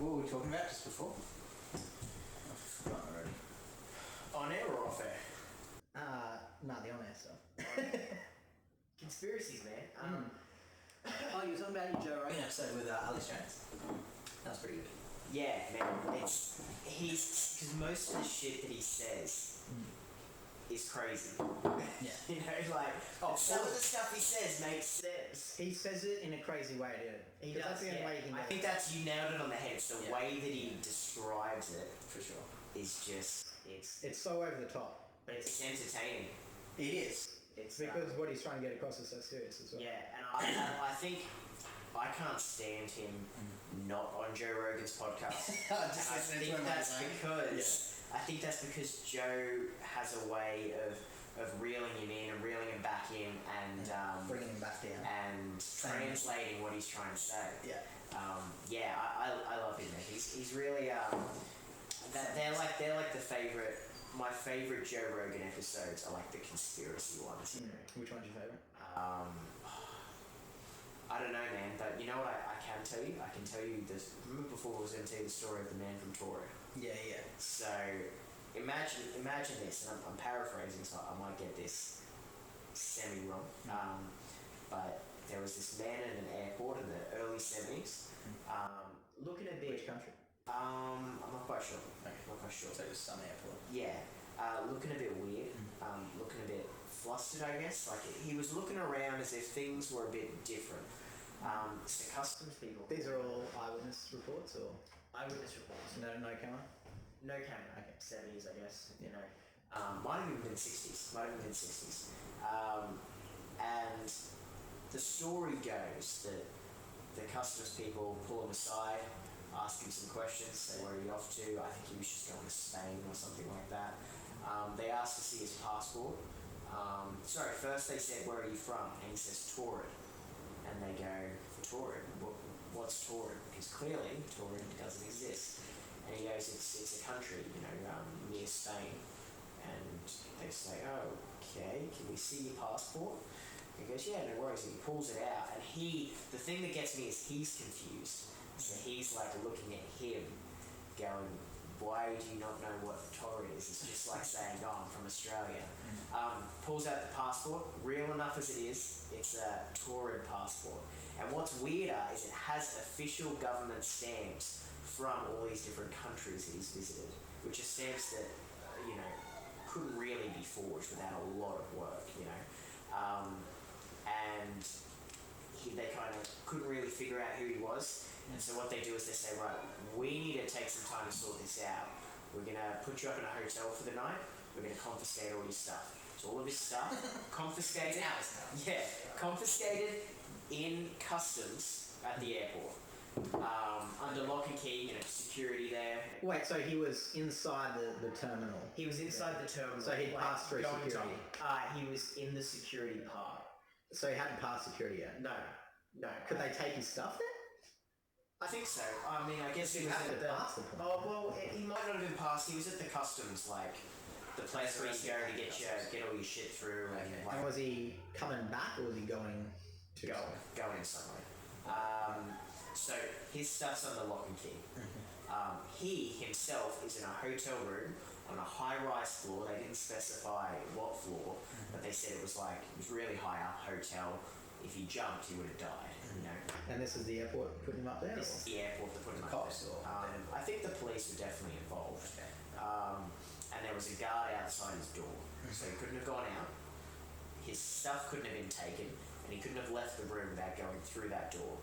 What were we talking about just before? I've forgotten already. On air or off air? No, the on-air stuff. Conspiracies, man. Oh, you were talking about your Joe Rogan episode with Alex Jones. That was pretty good. Yeah, man. Because most of the shit that he says is crazy. Yeah. You know, like some of the stuff he says makes sense. He says it in a crazy way, dude. He That's does. the only Yeah. way he can I do think it. that's you nailed it on the head. It's the Yeah. way that he describes it For sure. is just It's so over the top. but it's entertaining. It is. It's Because what he's trying to get across is so serious as well. yeah, and I think I can't stand him not on Joe Rogan's podcast. Just And listening to him I think that's because Joe has a way of reeling him in and reeling him back in and bringing him back down. and translating what he's trying to say. Yeah. I love him, man. He's really they're like the my favorite Joe Rogan episodes are like the conspiracy ones. You know? Which one's your favourite? I don't know, man, but you know what I can tell you? I can tell you this. Remember before I was going to tell you the story of the man from Toro? Yeah. So, imagine this, and I'm paraphrasing, so I might get this semi-wrong. But there was this man at an airport in the early 70s, looking a bit... Which country? I'm not quite sure. Okay. Not quite sure. So it was some airport. Yeah, looking a bit weird, looking a bit flustered, I guess. Like, he was looking around as if things were a bit different. It's the customs people. These are all eyewitness reports, or Eyewitness reports. no camera? No camera. Okay. 70s, I guess. You know, might have even been 60s. And the story goes that the customs people pull him aside, ask him some questions, say where are you off to? I think he was just going to Spain or something like that. They asked to see his passport. First they said, where are you from? And he says, Torrid. And they go, Torrid? What's Torrid? Because clearly Torrid doesn't exist. And he goes, it's a country, near Spain. And they say, oh, okay, can we see your passport? He goes, yeah, no worries. And he pulls it out. And the thing that gets me is he's confused. So he's like looking at him, going, why do you not know what Torrid is? It's just like saying, oh, I'm from Australia. Pulls out the passport, real enough as it is, it's a Torrid passport. And what's weirder is it has official government stamps from all these different countries that he's visited, which are stamps that, couldn't really be forged without a lot of work, and they kind of couldn't really figure out who he was. And so what they do is they say, right, we need to take some time to sort this out. We're going to put you up in a hotel for the night. We're going to confiscate all your stuff. So all of his stuff, confiscated. Yeah, confiscated in customs at the airport. Under lock and key, security there. Wait, so he was inside the terminal? He was inside the terminal. So he'd passed through security? He was in the security part. So he hadn't passed security yet? No. Could they take his stuff there? I think so. I mean, I guess he He was had at to pass the point. Oh, well, he might not have been passed. He was at the customs, like, the place where you go to get all your shit through. And, Okay. like, And was he coming back, or was he going to going somewhere. So his stuff's under lock and key. He himself is in a hotel room on a high-rise floor. They didn't specify what floor, but they said it was really high up hotel. If he jumped, he would have died. And this is the airport putting him up there? This is the airport that put him up Cops there. or I think the police were definitely involved. Okay. And there was a guard outside his door, so he couldn't have gone out. His stuff couldn't have been taken, and he couldn't have left the room without going through that door.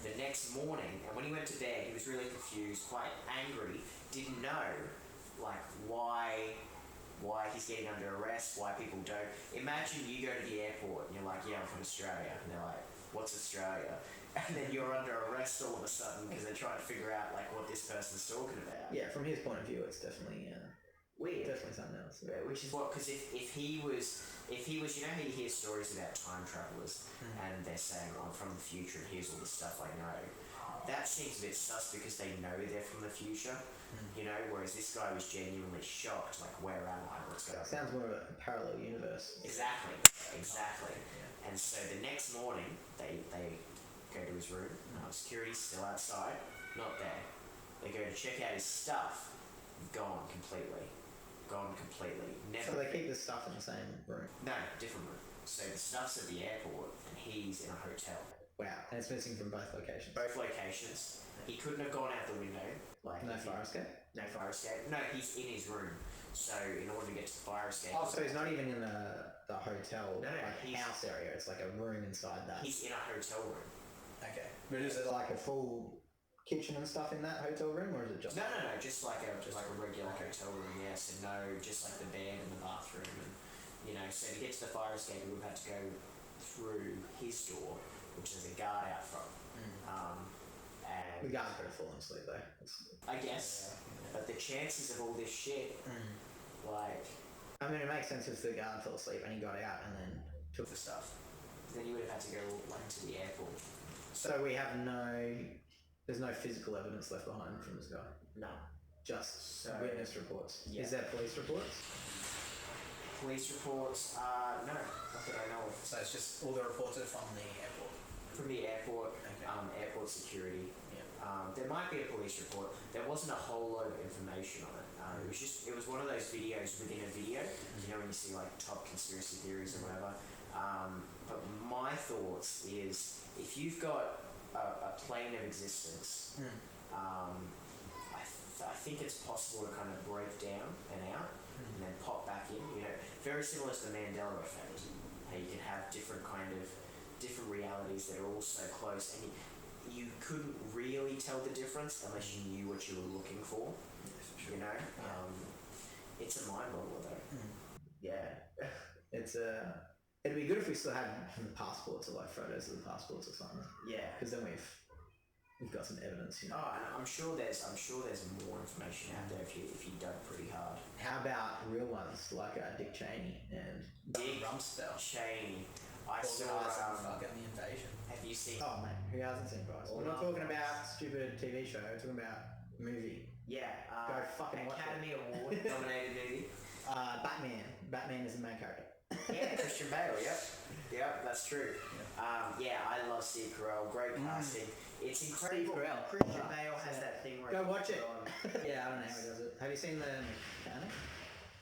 The next morning, and when he went to bed, he was really confused, quite angry, didn't know, why he's getting under arrest, why people don't. Imagine you go to the airport and you're like, yeah, I'm from Australia. And they're like, what's Australia? And then you're under arrest all of a sudden because they're trying to figure out, what this person's talking about. Yeah, from his point of view, it's definitely Weird. definitely something else. Yeah, which is because if he was, how you hear stories about time travelers and they're saying, I'm from the future and here's all the stuff I know. That seems a bit sus because they know they're from the future, whereas this guy was genuinely shocked, where am I? What's going on? Sounds more of a parallel universe. Exactly. And so the next morning, they go to his room. Security's still outside, not there. They go to check out his stuff. Gone completely. Never. So they keep the stuff in the same room. No, different room. So the stuff's at the airport, and he's in a hotel. Wow. And it's missing from both locations. Both locations. He couldn't have gone out the window. No fire escape? No fire escape. No, he's in his room. So in order to get to the fire escape... Oh, so he's not even in the hotel house area. It's like a room inside that. He's in a hotel room. Okay. But is it like a full kitchen and stuff in that hotel room, or is it just... No, just like a regular hotel room, yeah. So no, just like the bed and the bathroom, and so to get to the fire escape, we would have to go through his door, which there's a guard out front. And the guard could have fallen asleep though. I guess, but the chances of all this shit, like... I mean, it makes sense if the guard fell asleep and he got out and then took the stuff. Then you would have had to go to the airport. So we have there's no physical evidence left behind from this guy? No. Just witness reports? Yeah. Is there police reports? Police reports? No, not that I know of. So it's just all the reports are from the airport? From the airport, okay. Airport security. Yeah. There might be a police report. There wasn't a whole lot of information on it. It was one of those videos within a video, when you see like top conspiracy theories or whatever. But my thoughts is, if you've got a plane of existence, I think it's possible to kind of break down and out and then pop back in. Very similar to the Mandela effect. How you can have different realities that are all so close, and you couldn't really tell the difference unless you knew what you were looking for. Yeah, for sure. It's a mind boggler though. Yeah, it's it'd be good if we still had passports or like photos of the passports or something. Yeah, because then we've got some evidence. Oh, and I'm sure there's more information out there if you dug pretty hard. How about real ones like Dick Cheney and Dick Rumsfeld? Cheney. I saw fucking the invasion. Have you seen? Oh mate, who hasn't seen Bryce? We're not talking about stupid TV show. We're talking about movie. Yeah. Go fucking watch Academy it. Award nominated movie. Batman. Batman is the main character. Yeah, Christian Bale. Yep, that's true. Yeah, I love Steve Carell. Great casting. It's incredible. Steve Carell. Christian Bale has that thing where go watch it. Yeah, I don't know how he does it. Have you seen The Mechanic?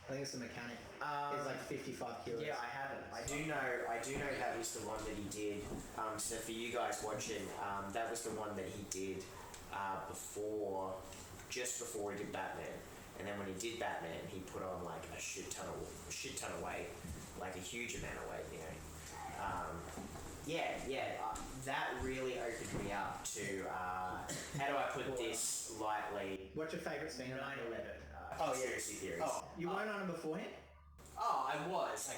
I think it's The Mechanic. It's like 55 kilos. Yeah, I haven't. I do know that was the one that he did. So for you guys watching, that was the one that he did just before he did Batman. And then when he did Batman, he put on like a shit ton of weight, like a huge amount of weight, that really opened me up to, how do I put this lightly? What's your favourite scene? 9/11. Conspiracy theories. Oh, you weren't on him beforehand? Oh, I was,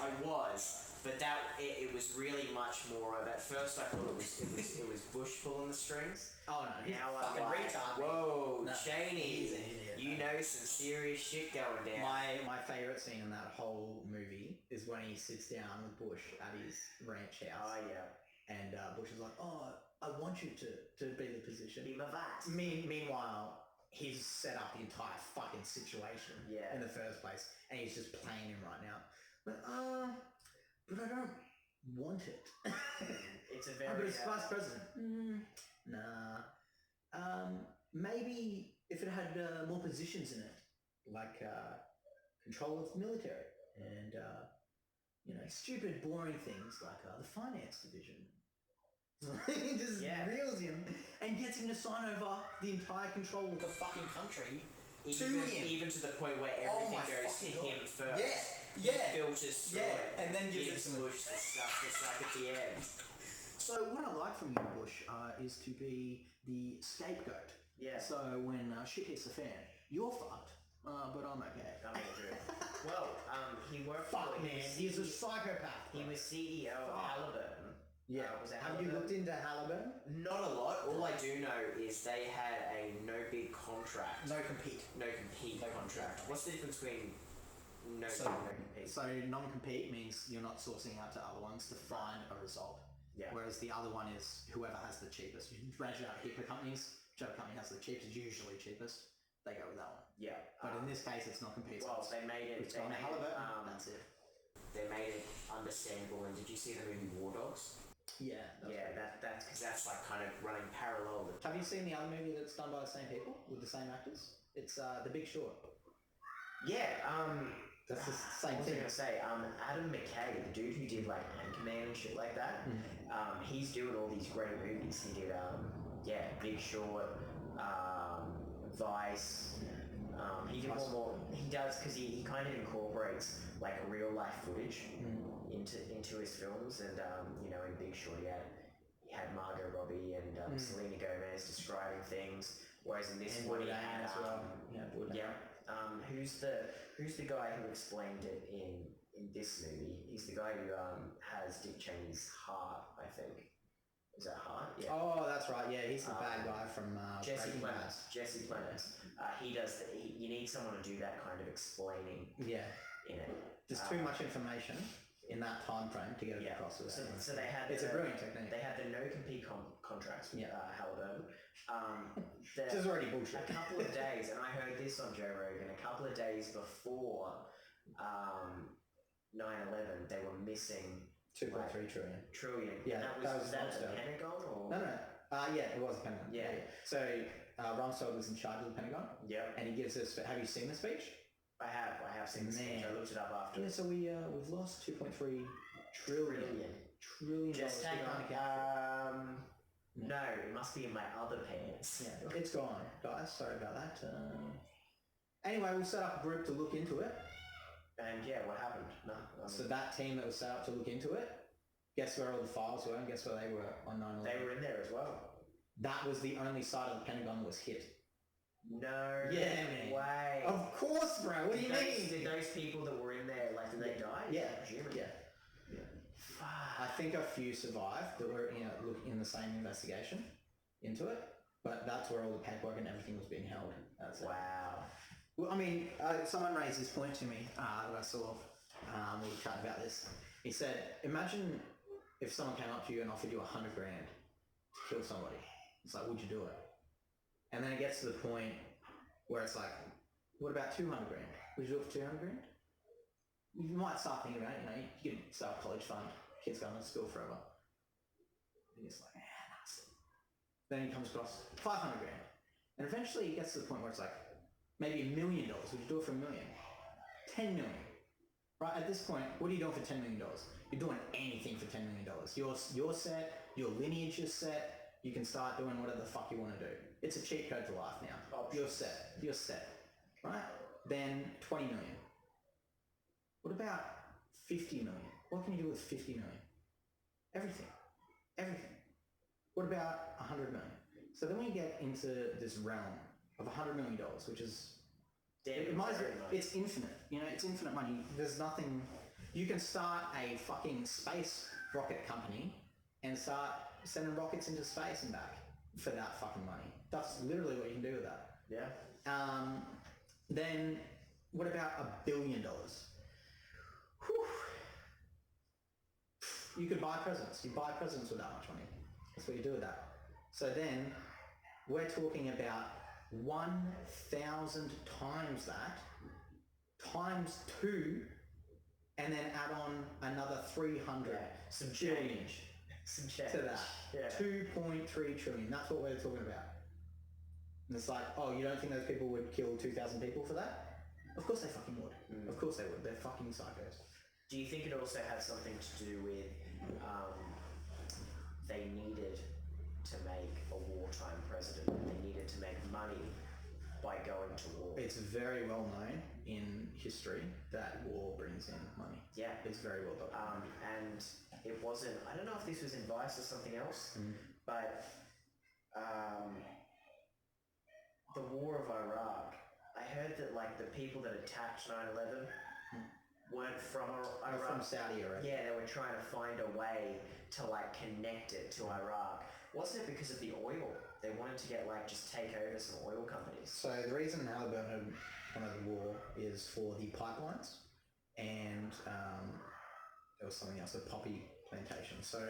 but it was really much more of. At first, I thought it was Bush pulling the strings. Oh no, he's Now fucking I'm like, retard. whoa, No, Cheney, he's an idiot, you mate. know some serious shit going down. My favourite scene in that whole movie is when he sits down with Bush at his ranch house. Oh yeah. And Bush is like, oh, I want you to be the position. Be my vice. Meanwhile, he's set up the entire fucking situation Yeah. in the first place, and he's just playing him right now. But I don't want it. It's a But very. it's vice president. Nah. Maybe if it had more positions in it, like control of the military and stupid, boring things like the finance division. He just reels him and gets him to sign over the entire control of the fucking country to him. Even to the point where everything goes to him first. Yeah. He filters through it. And then gives Bush the stuff just like at the end. So what I like from you, Bush, is to be the scapegoat. Yeah. So when shit hits the fan, you're fucked, but I'm okay. I'm good. Well, he worked. Fuck man, he's a psychopath. He was CEO of Halliburton. Yeah. Have you looked into Halliburton? Not a lot. All I do know is they had a no bid contract. No compete. No compete contract. What's the difference between no So- bid and no compete? So non-compete means you're not sourcing out to other ones to find a result. Yeah. Whereas the other one is whoever has the cheapest. You branch it out to HIPAA companies. Whichever company has the cheapest, usually cheapest, they go with that one. Yeah. But in this case, it's not compete. Well, they made it. It's gone to Halliburton. That's it. They made it understandable. And did you see the movie War Dogs? Yeah. That's because that's like kind of running parallel. Have you seen the other movie that's done by the same people with the same actors? It's The Big Short. Yeah, That's the same what was I thing. gonna say? Adam McKay, the dude who did like Anchorman and shit like that. He's doing all these great movies. He did Big Short, Vice. He did one more. He does because he kind of incorporates like real life footage into his films, and in Big Short he had Margot Robbie and Selena Gomez describing things, whereas in this one he had as well. Who's the guy who explained it in this movie? He's the guy who has Dick Cheney's heart, I think. Is that Hart? Yeah. Oh, that's right. Yeah, he's the bad guy from Jesse Breaking Bad. Plemons. Jesse Plemons. He does. You need someone to do that kind of explaining. Yeah. In it. There's too much information in that time frame to get it across. So they had. It's a brilliant technique. They had the no compete contracts with Halliburton. Which is already bullshit. A couple of days, and I heard this on Joe Rogan. A couple of days before 9/11, they were missing 2.3 trillion. Yeah, that was that the Pentagon or no. It was the Pentagon. Yeah. So Rumsfeld was in charge of the Pentagon. Yeah. And he gives us. Have you seen the speech? I have seen the speech. I looked it up after. Yeah. So we've lost 2.3 trillion. Just hang on. No, it must be in my other pants. Yeah, it's gone, guys. Sorry about that. Anyway, we set up a group to look into it. And what happened? No. So that team that was set up to look into it, guess where all the files were and guess where they were on 9/11? They were in there as well. That was the only side of the Pentagon that was hit. No way. Of course, bro. What do you mean? Did those people that were in there, did they die? Yeah. Presumably. Yeah. I think a few survived that were in the same investigation into it, but that's where all the paperwork and everything was being held. Wow. Well, I mean, someone raised this point to me that I saw. We were chatting about this. He said, imagine if someone came up to you and offered you $100,000 to kill somebody. It's like, would you do it? And then it gets to the point where it's like, what about $200,000? Would you do it for $200,000? You might start thinking about it. You can start a college fund. Kids going to school forever. And it's like, nasty. Then he comes across $500,000, and eventually it gets to the point where it's like, maybe $1 million. Would you do it for $1 million? $10 million. Right, at this point, what are you doing for $10 million? You're doing anything for $10 million. You're set, your lineage is set, you can start doing whatever the fuck you want to do. It's a cheat code to life now. You're set. Right? Then 20 million. What about 50 million? What can you do with 50 million? Everything. What about 100 million? So then we get into this realm of $100 million, which is it's infinite. It's infinite money. There's nothing. You can start a fucking space rocket company and start sending rockets into space and back for that fucking money. That's literally what you can do with that. Yeah. Then what about $1 billion? Whew. You could buy presidents. You buy presidents with that much money. That's what you do with that. So then we're talking about 1,000 times that, times 2, and then add on another 300 some change to that. 2.3 trillion. That's what we're talking about. And it's like, oh, you don't think those people would kill 2,000 people for that? Of course they fucking would. Of course they would. They're fucking psychos. Do you think it also has something to do with they needed to make a wartime president? They needed to make money by going to war. It's very well known in history that war brings in money. Yeah. It's very well done. And it wasn't, I don't know if this was in Vice or something else, but the war of Iraq, I heard that the people that attacked 9/11 weren't from Iraq. From Saudi Arabia. Yeah, they were trying to find a way to connect it to Iraq. Wasn't it because of the oil? They wanted to get just take over some oil companies. So the reason Halliburton went to the war is for the pipelines, and there was something else, the poppy plantation. So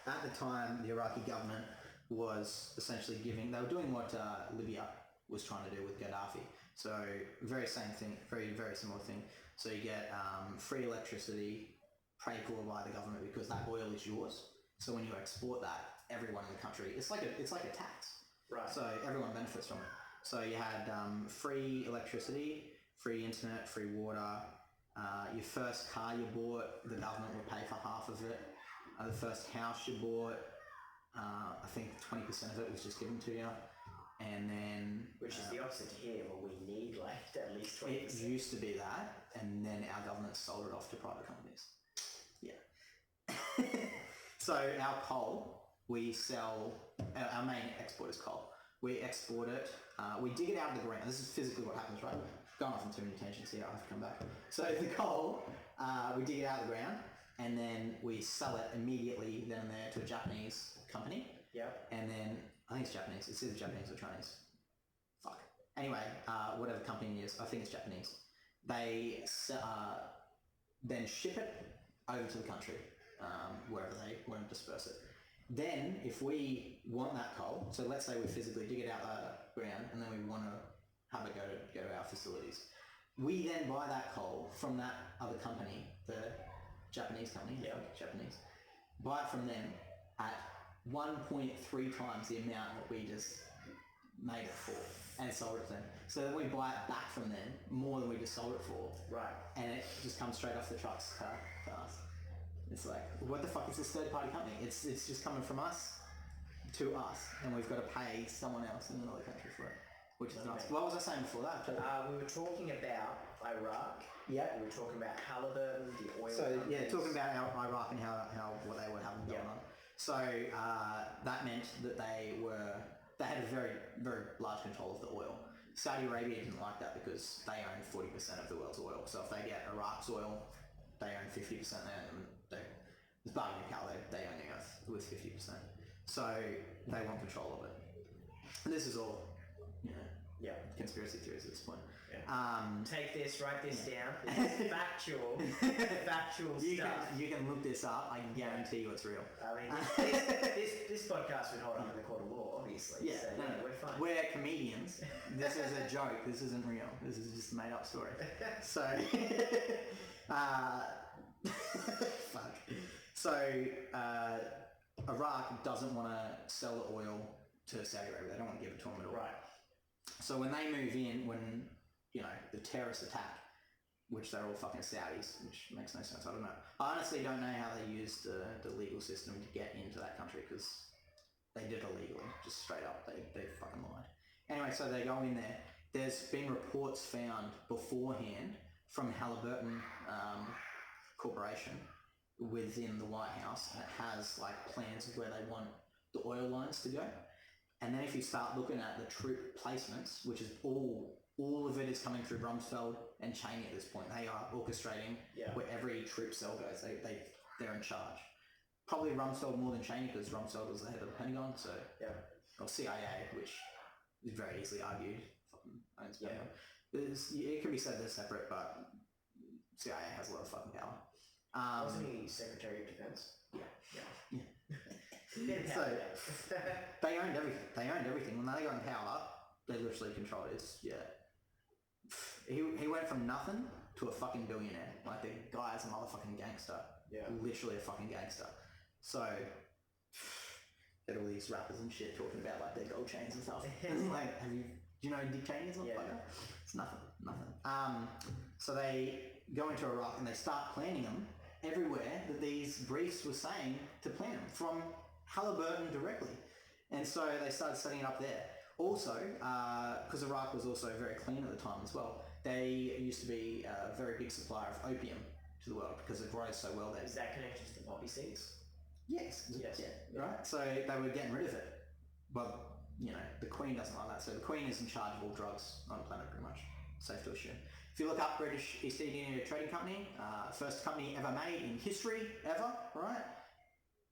at the time, the Iraqi government was essentially they were doing what Libya was trying to do with Gaddafi. So very same thing, very, very similar thing. So you get free electricity paid for by the government because that oil is yours. So when you export that, everyone in the country, it's like a tax. Right. So everyone benefits from it. So you had free electricity, free internet, free water. Your first car you bought, the government would pay for half of it. The first house you bought, I think 20% of it was just given to you. And then... Which is the opposite to here, where we need like at least 20%. It used to be that, and then our government sold it off to private companies. Yeah. So our coal, we sell... Our main export is coal. We export it, we dig it out of the ground. This is physically what happens, right? Going off on too many tangents here, I have to come back. So the coal, we dig it out of the ground, and then we sell it immediately then and there to a Japanese company. Yeah. And then, I think it's Japanese. It's either Japanese or Chinese. Fuck. Anyway, whatever company it is, I think it's Japanese. They then ship it over to the country, wherever they want to disperse it. Then, if we want that coal, so let's say we physically dig it out of the ground and then we want to have it go to our facilities, we then buy that coal from that other company, the Japanese company, Japanese, buy it from them at 1.3 times the amount that we just made it for and sold it to them. So then we buy it back from them more than we just sold it for. Right. And it just comes straight off the trucks to us. It's like, what the fuck is this third-party company? It's just coming from us to us, and we've got to pay someone else in another country for it, which is nuts. What was I saying before that? We were talking about Iraq. Yeah. We were talking about Halliburton, the oil. So companies. yeah, talking about Iraq and how what they were having going on. So that meant that they had a very, very large control of the oil. Saudi Arabia didn't like that because they own 40% of the world's oil. So if they get Iraq's oil, they own 50% there. It's bargaining power, they only go with 50%. So they want control of it. And this is all, conspiracy theories at this point. Yeah. Take this, write this down. This is factual stuff. You can look this up. I can guarantee you it's real. I mean, this podcast would hold up in the court of law, obviously. Yeah, so, we're fine. We're comedians. This is a joke. This isn't real. This is just a made-up story. So, fuck. So, Iraq doesn't want to sell the oil to Saudi Arabia. They don't want to give it to them at all. Right. So when they move in, when, the terrorists attack, which they're all fucking Saudis, which makes no sense, I don't know. I honestly don't know how they used the legal system to get into that country, because they did it illegally, just straight up. They fucking lied. Anyway, so they go in there. There's been reports found beforehand from Halliburton Corporation within the White House that has plans of where they want the oil lines to go. And then if you start looking at the troop placements, which is all of it is coming through Rumsfeld and Cheney at this point. They are orchestrating where every troop cell goes. They're in charge. Probably Rumsfeld more than Cheney, because Rumsfeld was the head of the Pentagon, so or CIA, which is very easily argued. Owns Pentagon. It can be said they're separate, but CIA has a lot of fucking power. Wasn't he Secretary of Defense? Yeah. So they owned everything. When they got in power, they literally controlled it. He went from nothing to a fucking billionaire. The guy's a motherfucking gangster. Yeah. Literally a fucking gangster. So get all these rappers and shit talking about their gold chains and stuff. Do you know Dick Cheney is? It's nothing. So they go into Iraq and they start planning them everywhere that these briefs were saying to plan them, from Halliburton directly. And so they started setting it up there. Also, because Iraq was also very clean at the time as well, they used to be a very big supplier of opium to the world because it grows so well there. Is that connected to the poppy seeds? Yes. Yeah, right? So they were getting rid of it. But, the Queen doesn't like that. So the Queen is in charge of all drugs on the planet pretty much. Safe to assume. If you look up British East India Trading Company, first company ever made in history, ever, right?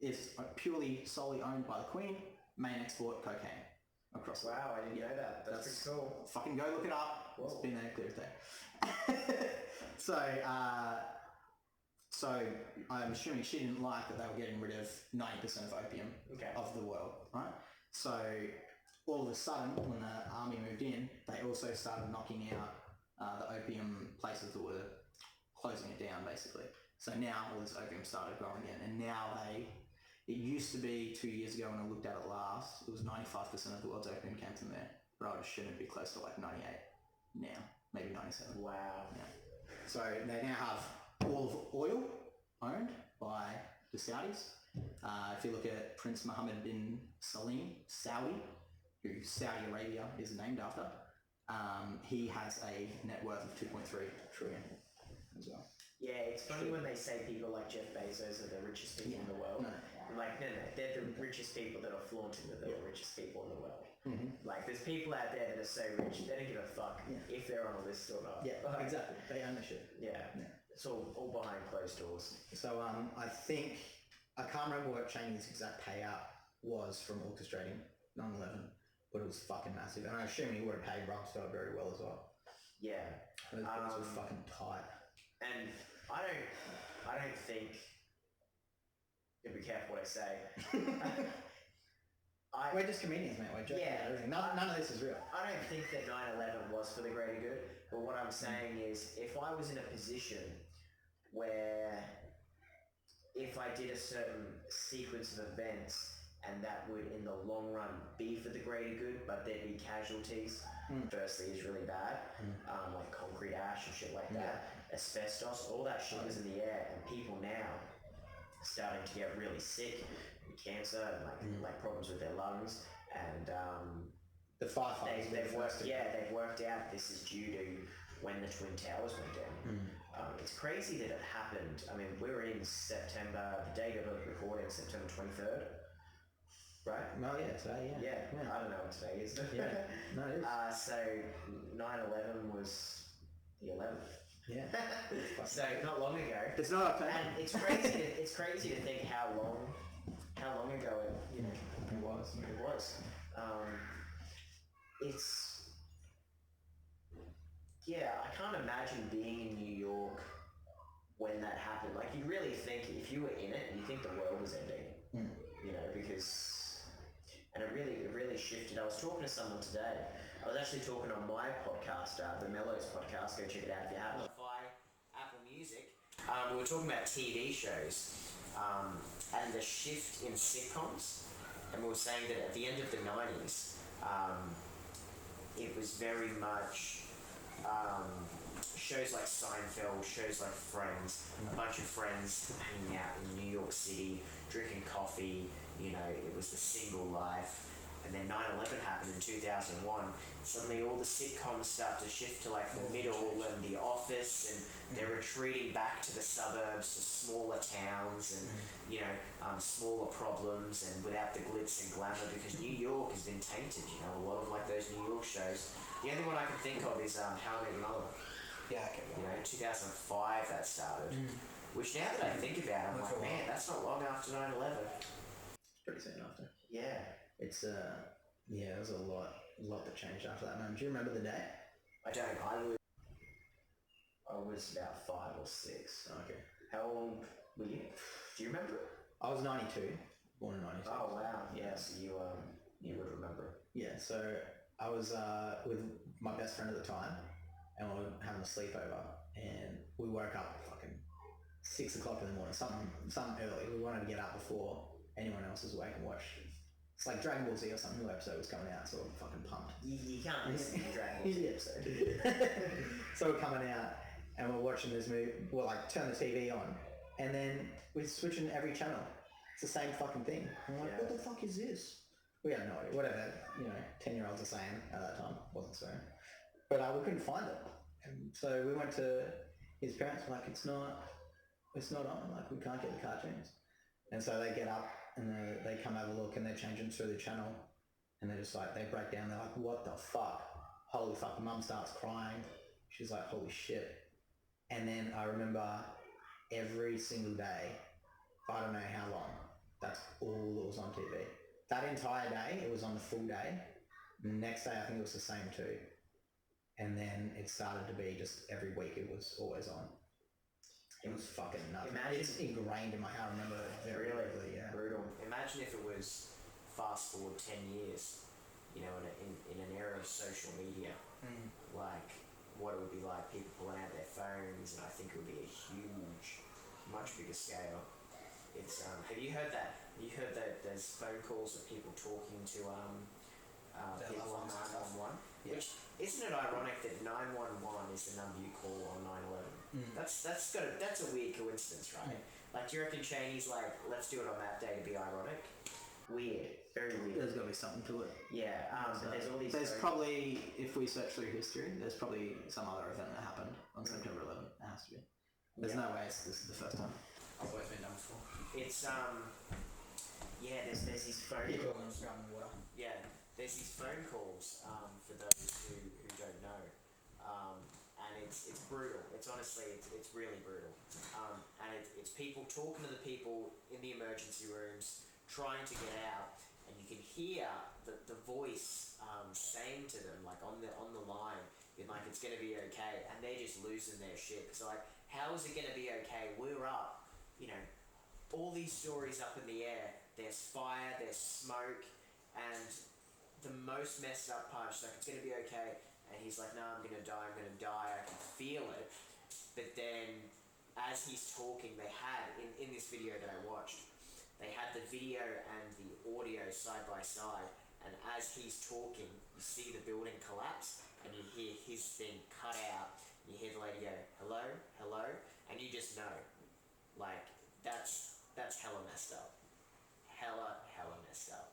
Is purely solely owned by the Queen. Main export, cocaine. Across. Wow, I didn't know that. That's pretty cool. Fucking go look it up. Whoa. It's been there clear as day. So I'm assuming she didn't like that they were getting rid of 90% of opium of the world, right? So all of a sudden, when the army moved in, they also started knocking out the opium places that were closing it down, basically. So now all this opium started growing again, and now It used to be 2 years ago when I looked at it last, it was 95% of the world's opium came from there. But I would assume it'd be close to like 98 now, maybe 97. Wow. Yeah. So they now have all of oil owned by the Saudis. If you look at Prince Mohammed bin Salim, Saudi, who Saudi Arabia is named after, he has a net worth of 2.3 trillion as well. Yeah, it's funny when they say people like Jeff Bezos are the richest people in the world. No. Like, no, they're the richest people that are flaunting that they're the richest people in the world. Mm-hmm. Like, there's people out there that are so rich, they don't give a fuck if they're on a list or not. Yeah, Like, exactly. They own the shit. Yeah. It's all behind closed doors. So I think, I can't remember what Cheney's exact payout was from orchestrating 9/11, but it was fucking massive. And I assume he would have paid Rumsfeld very well as well. Yeah. Those bills were fucking tight. And I don't think, be careful what I say. We're just comedians, mate. We're joking about everything. None of this is real. I don't think that 9/11 was for the greater good, but what I'm saying is, if I was in a position where if I did a certain sequence of events and that would in the long run be for the greater good, but there'd be casualties, firstly is really bad, like concrete ash and shit like that, asbestos, all that shit was in the air, and people now are starting to get really sick, with cancer and like problems with their lungs, and the firefighters they've worked out this is due to when the Twin Towers went down. It's crazy that it happened. I mean, we're in September, the date of the recording, September 23rd, right? No, yeah, today, Yeah, I don't know what today is. Yeah, no, it is. So 9/11 was the 11th. Yeah. So not long ago. It's not okay. And it's crazy to think how long ago it was. It was. I can't imagine being in New York when that happened. Like, you really think, if you were in it, you think the world was ending. Because, and it really shifted. I was talking to someone today. I was actually talking on my podcast, the Mellor's podcast. Go check it out if you haven't. Apple Music. We were talking about TV shows and the shift in sitcoms, and we were saying that at the end of the 90s, it was very much shows like Seinfeld, shows like Friends, a bunch of friends hanging out in New York City, drinking coffee, it was the single life. And then 9/11 happened in 2001. Suddenly all the sitcoms start to shift to like the middle and The Office, and they're retreating back to the suburbs, to smaller towns, and smaller problems, and without the glitz and glamour, because New York has been tainted. A lot of like those New York shows. The only one I can think of is How I Met Your Mother. Yeah, okay. 2005 that started. Which now that I think about it, I'm like, man, that's not long after 9/11. Pretty soon after. Yeah. It's there was a lot that changed after that moment. Do you remember the day? I don't. I was about 5 or 6. Okay. How old were you? Do you remember it? I was 92, born in 92. Oh wow. Yeah. So you would remember. Yeah. So I was with my best friend at the time, and we were having a sleepover, and we woke up fucking 6 o'clock in the morning, something early. We wanted to get up before anyone else was awake and watch. It's like Dragon Ball Z or something, new episode was coming out, so we're fucking pumped. You can't listen to Dragon Ball Z episode. So we're coming out, and we're watching this movie, we'll like turn the TV on, and then we're switching every channel. It's the same fucking thing. I'm like, what the fuck is this? We had no idea, whatever, 10-year-olds are saying at that time, wasn't so. But we couldn't find it. And so we went to his parents, were like, it's not on, like we can't get the cartoons. And so they get up, and they come have a look, and they're changing through the channel, and they're just like, they break down, they're like, what the fuck? Holy fuck. Mum starts crying. She's like, holy shit. And then I remember every single day, I don't know how long, that's all that was on TV. That entire day, it was on the full day. The next day, I think it was the same too. And then it started to be just every week it was always on. It was fucking nuts. It's ingrained in my heart. I remember it very vividly, yeah. Brutal. Imagine if it was fast forward 10 years, in an era of social media, like what it would be like, people pulling out their phones, and I think it would be a huge, much bigger scale. It's have you heard that? Have you heard that there's phone calls of people talking to Their people on loved ones and 911? Yeah. Which isn't it ironic that 911 is the number you call on 911? That's a weird coincidence, right? Like, do you reckon Cheney's like, let's do it on that day to be ironic? Weird, very weird. There's got to be something to it. Yeah, but there's all these. There's probably, if we search through history, there's probably some other event that happened on September 11th. It has to be. There's no way this is the first time. I've always been done before. It's yeah. There's these phone. People on surrounding water. Yeah, there's these phone calls for those who don't know, and it's brutal. It's honestly it's really brutal, and it's people talking to the people in the emergency rooms trying to get out, and you can hear the voice saying to them like on the line, like it's gonna be okay, and they're just losing their shit. So like, how is it gonna be okay? We're up, all these stories up in the air. There's fire, there's smoke, and the most messed up part is like, it's gonna be okay, and he's like, no, I'm gonna die, I can feel it. But then, as he's talking, they had, in this video that I watched, they had the video and the audio side by side, and as he's talking, you see the building collapse, and you hear his thing cut out, and you hear the lady go, hello, hello, and you just know, like, that's hella messed up. Hella messed up.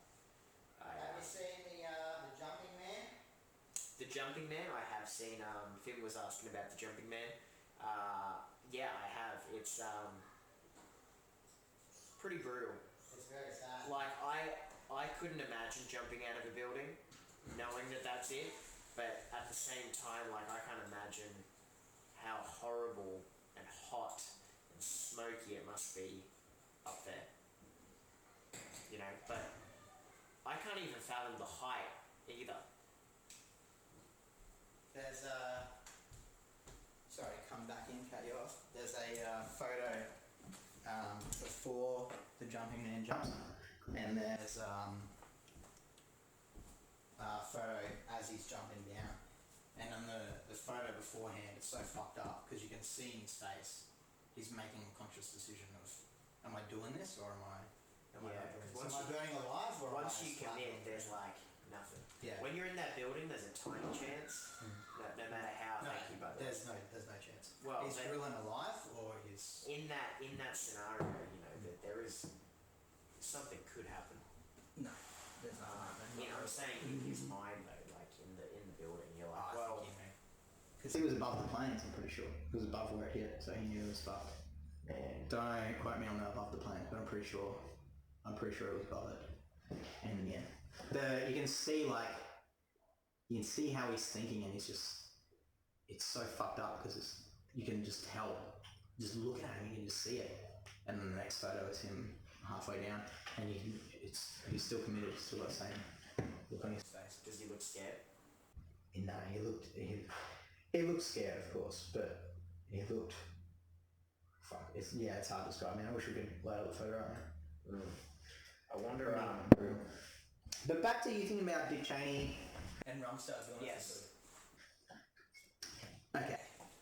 Have you seen the Jumping Man? The Jumping Man, I have seen. Finn was asking about the Jumping Man. Yeah, I have. It's pretty brutal. It's very sad. Like, I couldn't imagine jumping out of a building knowing that that's it, but at the same time, like, I can't imagine how horrible and hot and smoky it must be up there. But I can't even fathom the height either. There's sorry, come back in, cut you off. There's a photo before the Jumping Man jumps, and there's a photo as he's jumping down. And on the photo beforehand, it's so fucked up because you can see in his face, he's making a conscious decision of, am I doing this or am I not doing this? Am I burning alive or once you commit, there's like nothing. Yeah. When you're in that building, there's a tiny chance. No matter how thank you, brother. There's no chance. Well, he's drilling alive or he's in that scenario, that there is something could happen. no. There's nothing happening. I'm saying in his mind though, like in the building, you're like, I well, think you may. Because he was above the planes, I'm pretty sure. He was above where it hit, so he knew it was fucked. Don't quote me on that above the planes, but I'm pretty sure it was above it. And yeah, you can see how he's thinking, and it's so fucked up because you can just tell. Just look at him, you can just see it. And then the next photo is him halfway down, and he's still committed. He's still got the same look on his face. does he look scared? No, he looked scared, of course, but he looked. Fuck. It's hard to describe. I mean, I wish we could lay out the photo right now. I wonder. But back to you thinking about Dick Cheney. And Rumstar doing Yes. Okay.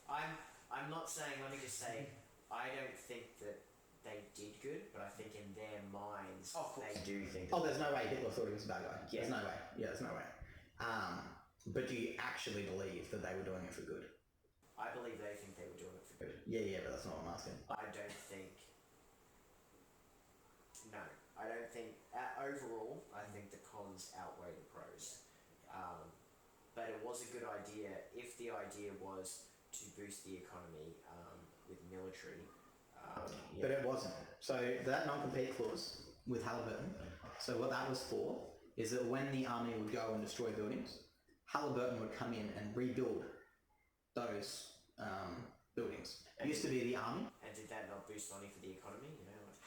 I'm not saying. Let me just say, I don't think that they did good, but I think in their minds, they do think. Oh, there's no way Hitler thought he was a bad guy. Yeah. There's no way. Yeah, there's no way. But do you actually believe that they were doing it for good? I believe they think they were doing it for good. Yeah, but that's not what I'm asking. I don't think. No, I don't think. Overall, I think the cons outweigh the pros. But it was a good idea if the idea was to boost the economy with military. But it wasn't. So that non-compete clause with Halliburton, so what that was for is that when the army would go and destroy buildings, Halliburton would come in and rebuild those buildings. It used to be the army. And did that not boost money for the economy?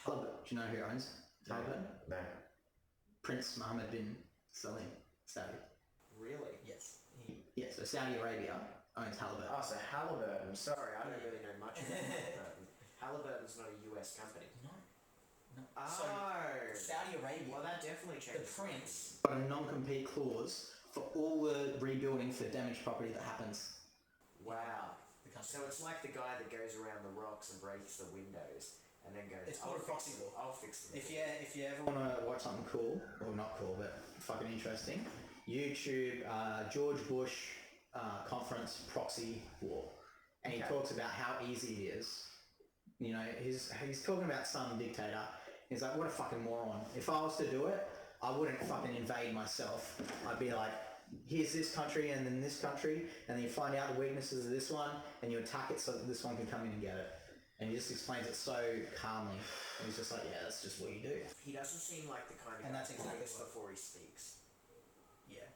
Halliburton. Do you know who owns Halliburton? No. Prince Mohammed bin Salim, Saudi. Really? Yes. Yeah, so Saudi Arabia owns Halliburton. Oh, so Halliburton. Sorry, I don't really know much about Halliburton. Halliburton's not a US company. No. Oh. So Saudi Arabia. Well, that definitely The changes. prince. Got a non-compete clause for all the rebuilding for damaged property that happens. Wow. The country. So it's like the guy that goes around the rocks and breaks the windows, and then go. It's called a proxy war. I'll fix them. If you ever want to watch something cool, or not cool, but fucking interesting, YouTube George Bush conference proxy war, and he talks about how easy it is. You know, he's talking about some dictator. He's like, what a fucking moron. If I was to do it, I wouldn't fucking invade myself. I'd be like, here's this country and then this country, and then you find out the weaknesses of this one, and you attack it so that this one can come in and get it. And he just explains it so calmly. And he's just like, yeah, that's just what you do. He doesn't seem like the kind of And guy that's who exactly thinks what- before he speaks. Yeah.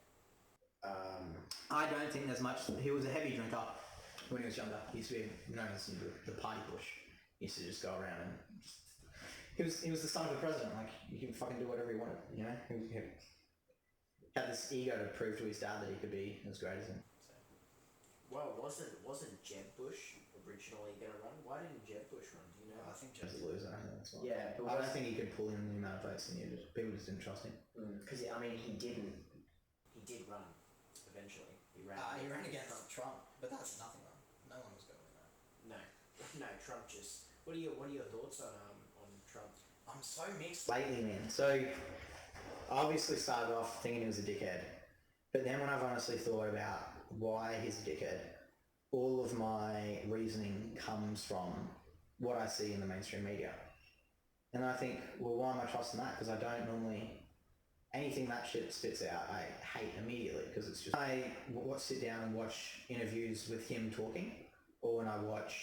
I don't think there's much. He was a heavy drinker when he was younger. He used to be known as the party bush. He used to just go around and he was the son of the president. Like, he could fucking do whatever he wanted, you know? He had this ego to prove to his dad that he could be as great as him. Well, wasn't Jeb Bush originally going to run? Why didn't Jeb Bush run? Do you know? I think Just just a loser. I think that's why. Yeah, but I don't think he could pull in the amount of votes he needed. People just didn't trust him. because I mean, he did run eventually. He ran against Trump, but that's nothing, man. No one was going to win that. No, Trump just. What are your thoughts on Trump? I'm so mixed. Lately, man. So, I obviously started off thinking he was a dickhead. But then when I've honestly thought about why he's a dickhead, all of my reasoning comes from what I see in the mainstream media. And I think, well, why am I trusting that? Because I don't normally... Anything that shit spits out, I hate immediately, because it's just... I sit down and watch interviews with him talking, or when I watch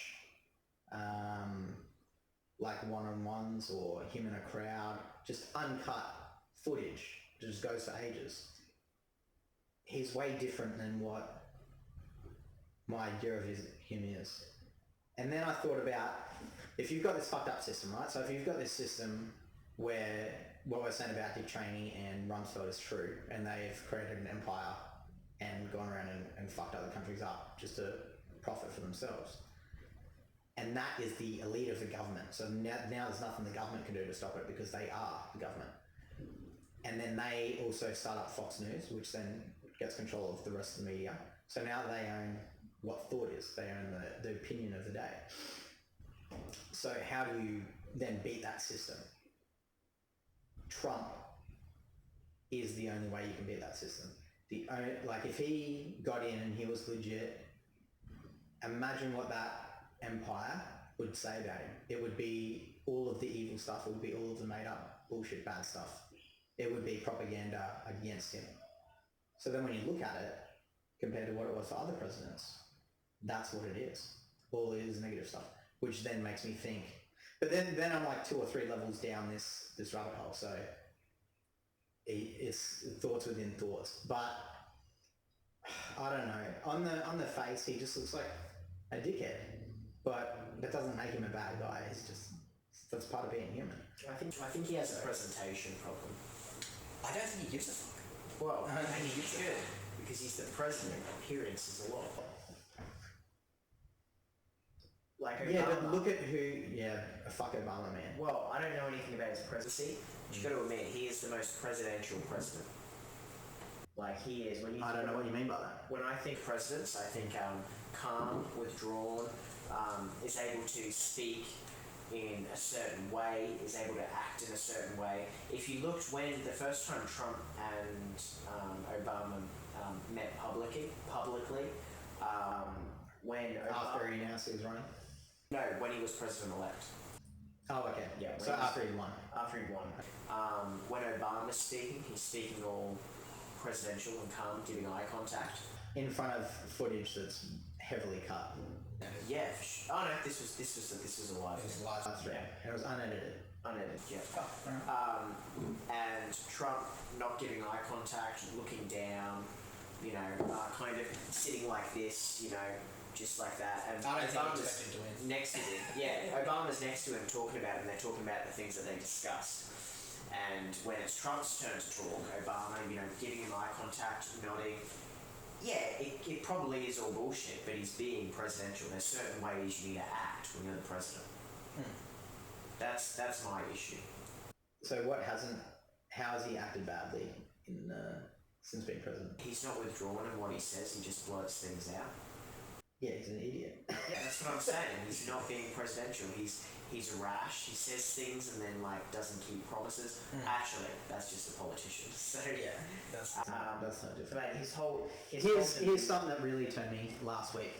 like one-on-ones or him in a crowd, just uncut footage, just goes for ages. He's way different than what my idea of him is. And then I thought about, if you've got this fucked up system, right? So if you've got this system where what we're saying about Dick Cheney and Rumsfeld is true, and they've created an empire and gone around and fucked other countries up just to profit for themselves. And that is the elite of the government. So now there's nothing the government can do to stop it, because they are the government. And then they also start up Fox News, which then gets control of the rest of the media. So now they own what thought is. They own the opinion of the day. So how do you then beat that system? Trump is the only way you can beat that system. Like, if he got in and he was legit, imagine what that empire would say about him. It would be all of the evil stuff. It would be all of the made up bullshit bad stuff. It would be propaganda against him. So then when you look at it, compared to what it was for other presidents, that's what it is. All it is negative stuff, which then makes me think. But then I'm like 2 or 3 levels down this rabbit hole. So it's thoughts within thoughts. But I don't know. On the face, he just looks like a dickhead. But that doesn't make him a bad guy. It's just, that's part of being human. I think he has a presentation problem. I don't think he gives a fuck. Well, and he should, because he's the president. Appearance is a lot. Like Obama. Yeah, but look at fuck Obama, man. Well, I don't know anything about his presidency. But you got to admit, he is the most presidential president. Like, he is. I don't know what you mean by that. When I think presidents, I think calm, withdrawn, is able to speak in a certain way, is able to act in a certain way. If you looked when the first time Trump and Obama met publicly, when Obama, After he announced he was running? no, when he was president-elect. Oh, okay. Yeah, So after he won. After he won. When Obama's speaking, he's speaking all presidential and calm, giving eye contact. In front of footage that's heavily cut. Yeah. Oh no, this was a live. It was live. That's right. Yeah. It was unedited. Unedited, yeah. Oh, And Trump not giving eye contact, looking down, kind of sitting like this, just like that. And I don't think he Obama's expected to win. next to him. Yeah, Obama's next to him talking about it, and they're talking about the things that they discussed. And when it's Trump's turn to talk, Obama, giving him eye contact, nodding. Yeah, it probably is all bullshit, but he's being presidential. There's certain ways you need to act when you're the president. That's my issue. So how has he acted badly since being president? He's not withdrawn in what he says, he just blurts things out. Yeah, he's an idiot. Yeah, that's That's what I'm saying. He's not being presidential. He's rash. He says things and then like doesn't keep promises. Actually, that's just a politician. So Yeah, that's That's no different. but his whole Here's something that really turned me last week.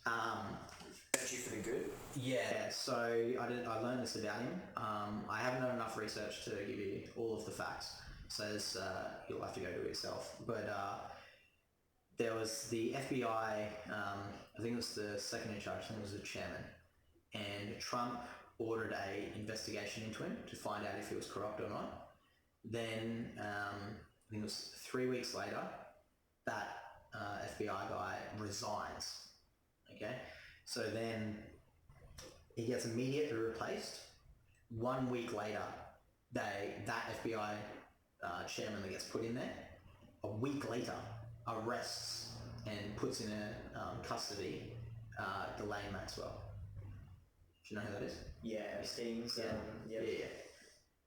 you for the good. Yeah, so I learned this about him. I haven't done enough research to give you all of the facts, so you'll have to go do it yourself. But there was the FBI, I think it was the second in charge, I think it was the chairman, and Trump ordered a investigation into him to find out if he was corrupt or not. Then I think it was 3 weeks later, that FBI guy resigns. Okay, so then he gets immediately replaced. 1 week later, that FBI chairman that gets put in there, a week later, arrests and puts in a custody Ghislaine Maxwell. Do you know who that is? Yeah, Stings. Yeah.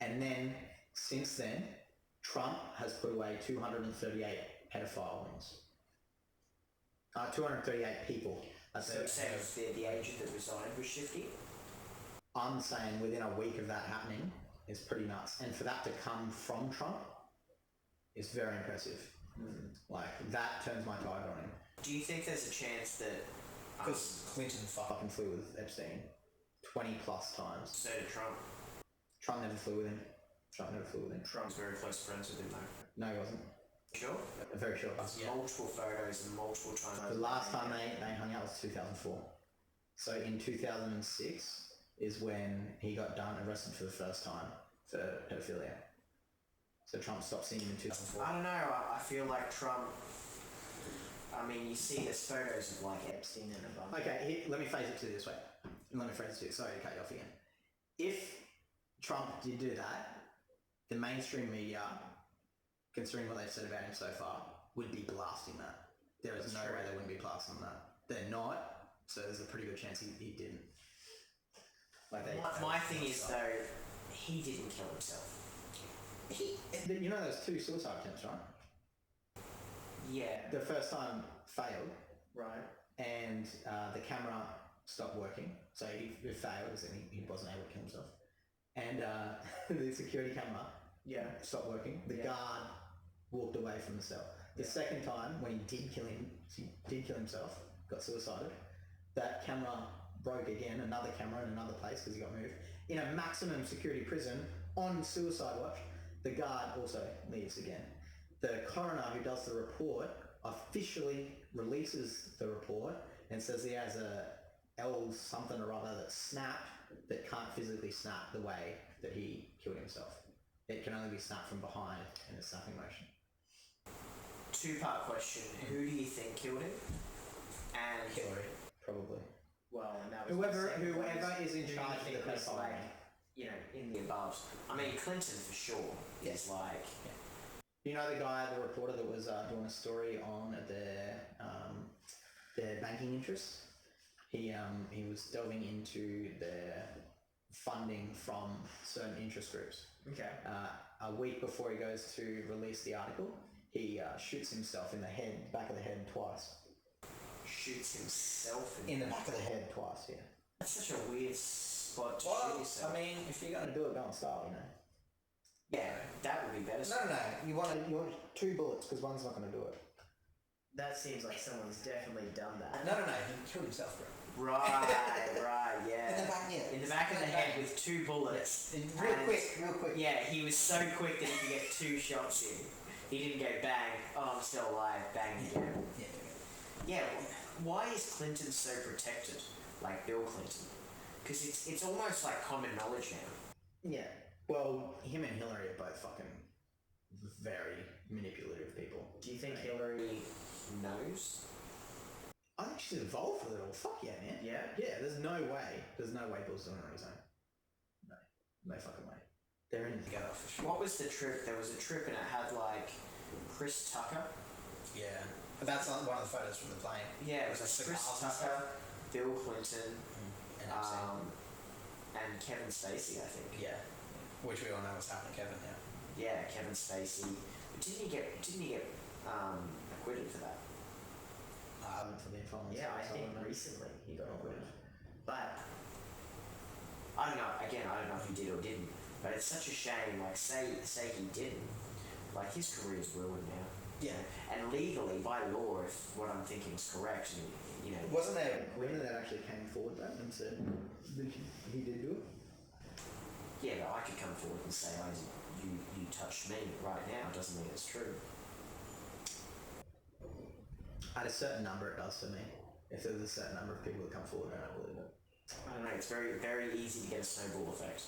And then, since then, Trump has put away 238 pedophile rings. 238 people. So the agent that resigned was shifty? I'm saying within a week of that happening is pretty nuts. And for that to come from Trump is very impressive. Like, that turns my tide on him. Do you think there's a chance that... because Clinton Fucking flew with Epstein 20 plus times. So did Trump. Trump never flew with him. Trump's very close friends with him though. No, he wasn't. Sure? I'm very sure. Multiple photos and multiple times. The last time they hung out was 2004. So in 2006 is when he got arrested for the first time for pedophilia. So Trump stopped seeing him in 2004. I don't know, I feel like Trump... I mean, you see there's photos of like Epstein and a bunch. Okay, let me phrase it to you this way. Sorry to cut you off again. If Trump did do that, the mainstream media, considering what they've said about him so far, would be blasting that. There is no way they wouldn't be blasting that. They're not, so there's a pretty good chance he didn't. My thing is though, he didn't kill himself. You know those 2 suicide attempts, right? Yeah. The first time failed, Right. and the camera stopped working, so he failed, and he wasn't able to kill himself. And the security camera stopped working. The guard walked away from the cell. The second time, when he did kill himself, got suicided, that camera broke again, another camera in another place because he got moved. In a maximum security prison on suicide watch, the guard also leaves again. The coroner who does the report officially releases the report and says he has a L something or other that snapped that can't physically snap the way that he killed himself. It can only be snapped from behind in a snapping motion. 2-part question. Who do you think killed him? And Hillary, probably. well, and that was Whoever is in who charge do you of think the was pedophile like, ring. you know, in the above. I mean, Clinton for sure is like... You know the guy, the reporter that was doing a story on their banking interests? He was delving into their funding from certain interest groups. Okay. A week before he goes to release the article, he shoots himself in the back of the head twice. Shoots himself in the back of the head. Head twice, yeah. That's such a weird spot to Well, shoot yourself. I mean, if you're Gotta do it, go in style, you know. yeah, that would be better. no, You want 2 bullets because one's not going to do it. That seems like someone's definitely done that. no, he killed himself, bro. Right, yeah. In the back, yeah. In the back of the head with 2 bullets. Yes. Real quick. Yeah, he was so quick that he could get 2 shots in. He didn't go bang, oh I'm still alive, bang again. Yeah, why is Clinton so protected? Like Bill Clinton? Because it's almost like common knowledge now. Yeah. Well, him and Hillary are both fucking very manipulative people. Do you think Hillary knows? I think she's involved with it all. Fuck yeah, man. Yeah? Yeah, there's no way Bill's doing it on his own. No fucking way. They're in together for sure. What was the trip? There was a trip and it had like Chris Tucker. Yeah. But that's not one of the photos from the plane. Yeah, it was like Chris cigars and Tucker, Bill Clinton, And Epstein. and Kevin Spacey, I think. Yeah. Which we all know what's happened to Kevin now. Yeah, Kevin Spacey. But didn't he get acquitted for that? For the info on Yeah, I think recently recently he got acquitted. I don't know. Again, I don't know if he did or didn't, but it's such a shame. Like, say he didn't. Like, his career's ruined now. Yeah. And legally, by law, if what I'm thinking is correct, and you know, Wasn't there? Women that actually came forward though and said that he did do it. yeah, but I could come forward and say, you touched me right now. Doesn't mean it's true. At a certain number, it does for me. If there's a certain number of people that come forward, I don't believe it. I don't know. It's very, very easy to get a snowball effect.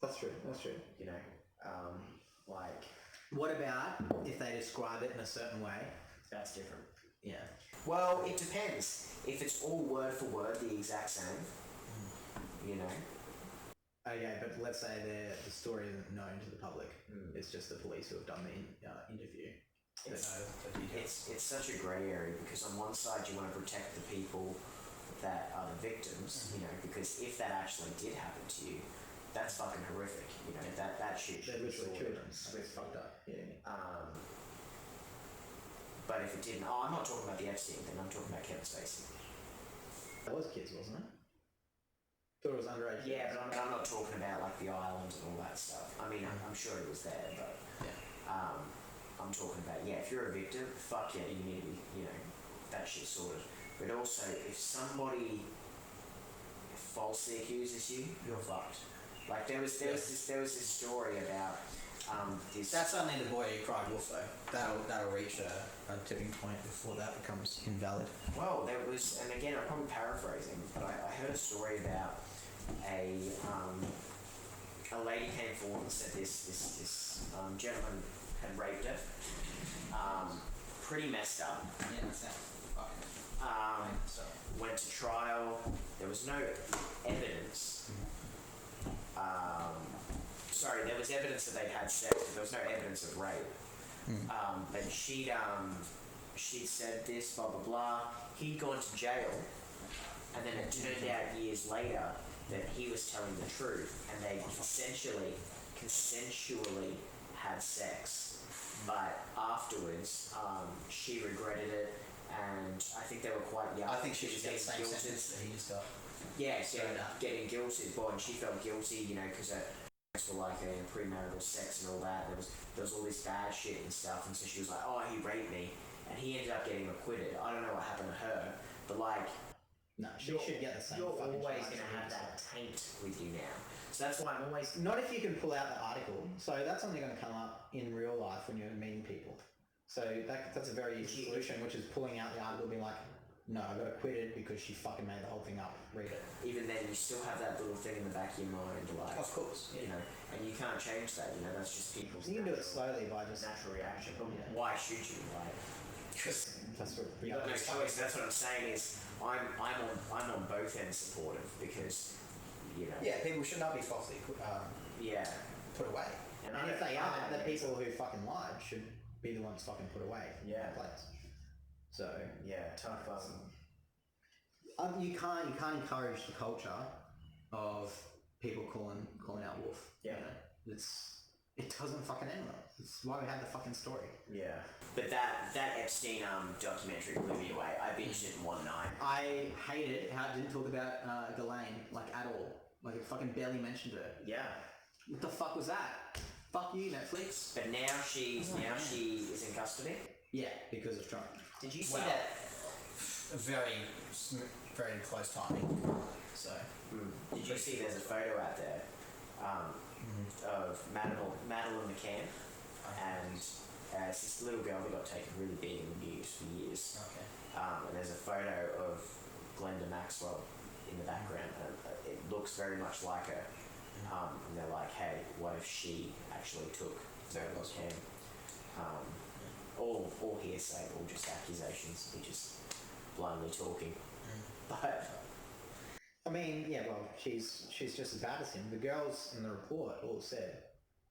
That's true. That's true. You know, like What about if they describe it in a certain way? that's different. Yeah. Well, it depends. If it's all word for word the exact same, you know. Okay, but let's say the story isn't known to the public. It's just the police who have done the interview. It's such a grey area because on one side you want to protect the people that are the victims, you know, because if that actually did happen to you, that's fucking horrific. You know, that shit should They're be literally sorted. children. It's fucked up. Yeah. But if it didn't, I'm not talking about the Epstein thing. I'm talking about Kevin Spacey. That was kids, wasn't it? Thought it was underage. Yeah, but I'm not talking about like the island and all that stuff. I mean, I'm sure it was there, but I'm talking about if you're a victim, fuck yeah, you need to be, you know, that shit sorted. But also, if somebody falsely accuses you, you're fucked. Like there was this story about this. That's only the boy who cried wolf though. That'll reach a tipping point before that becomes invalid. Well, there was, and again, I'm probably paraphrasing, but I heard a story about a lady came forward and said this gentleman had raped her. Pretty messed up. Yeah, that's fucking. Went to trial. There was no evidence. Sorry, there was evidence that they'd had sex, but there was no evidence of rape. But she'd said this, blah blah blah. He'd gone to jail, and then it turned out years later that he was telling the truth, and they consensually had sex. But afterwards, she regretted it, and I think they were quite young. I think she was getting getting the same guilted. sentence that he just got. Yeah, getting guilted, boy, and she felt guilty, you know, because her parents were like premarital sex and all that. There was all this bad shit and stuff, and so she was like, oh, he raped me, and he ended up getting acquitted. I don't know what happened to her, but like, No, she should get the same. you're fucking always charge. gonna have that taint with you now. So that's why I'm always. Not if you can pull out the article. So that's only going to come up in real life when you're meeting people. So that's a very easy solution, which is pulling out the article and being like, no, I got acquitted because she fucking made the whole thing up. Read it. Even then, you still have that little thing in the back of your mind, like, Of course. you know, and you can't change that. You know, that's just people's. You can do it slowly by just natural reaction. But Yeah. why should you? Like, That's what you got no choice. That's what I'm saying. Is I'm on both ends supportive because, you know. Yeah, people should not be falsely Yeah. put away. And if they are, the people who fucking lied should be the ones fucking put away. Yeah. In place. So Yeah, tough. you can't encourage the culture of people calling out wolf. Yeah. You know? It doesn't fucking end well. It's why we had the fucking story. Yeah. But that Epstein documentary blew me away. I binged it in one night. I hated how it didn't talk about Ghislaine like at all. Like it fucking barely mentioned her. Yeah. What the fuck was that? Fuck you, Netflix. But now she is in custody. Yeah, because of Trump. Did you see Well, that? Very close timing. So. Did you see there's a photo out there of Madeline McCann, and it's this little girl that got taken really big in the news for years. Okay. And there's a photo of Glenda Maxwell in the background, and it looks very much like her. And they're like, hey, what if she actually took Madeline McCann? All hearsay, all just accusations, we're just blindly talking. But I mean, yeah, well, she's just as bad as him. The girls in the report all said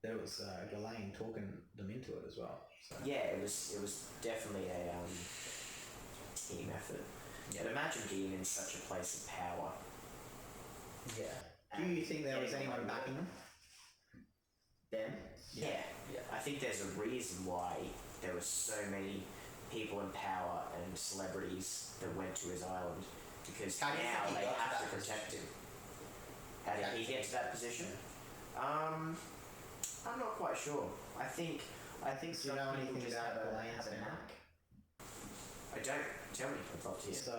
there was Ghislaine talking them into it as well. So. yeah, it was definitely a team effort. Yeah. But imagine being in such a place of power. Yeah. Do you think there was anyone backing them? Them? Yeah. Yeah. I think there's a reason why there were so many people in power and celebrities that went to his island, because How do you now think he they got to have that to protect him. How did he get to that position? I'm not quite sure. I think Do you some know people anything just about have Elaine's a memory? knack. I don't. Tell me. I'd love to hear. So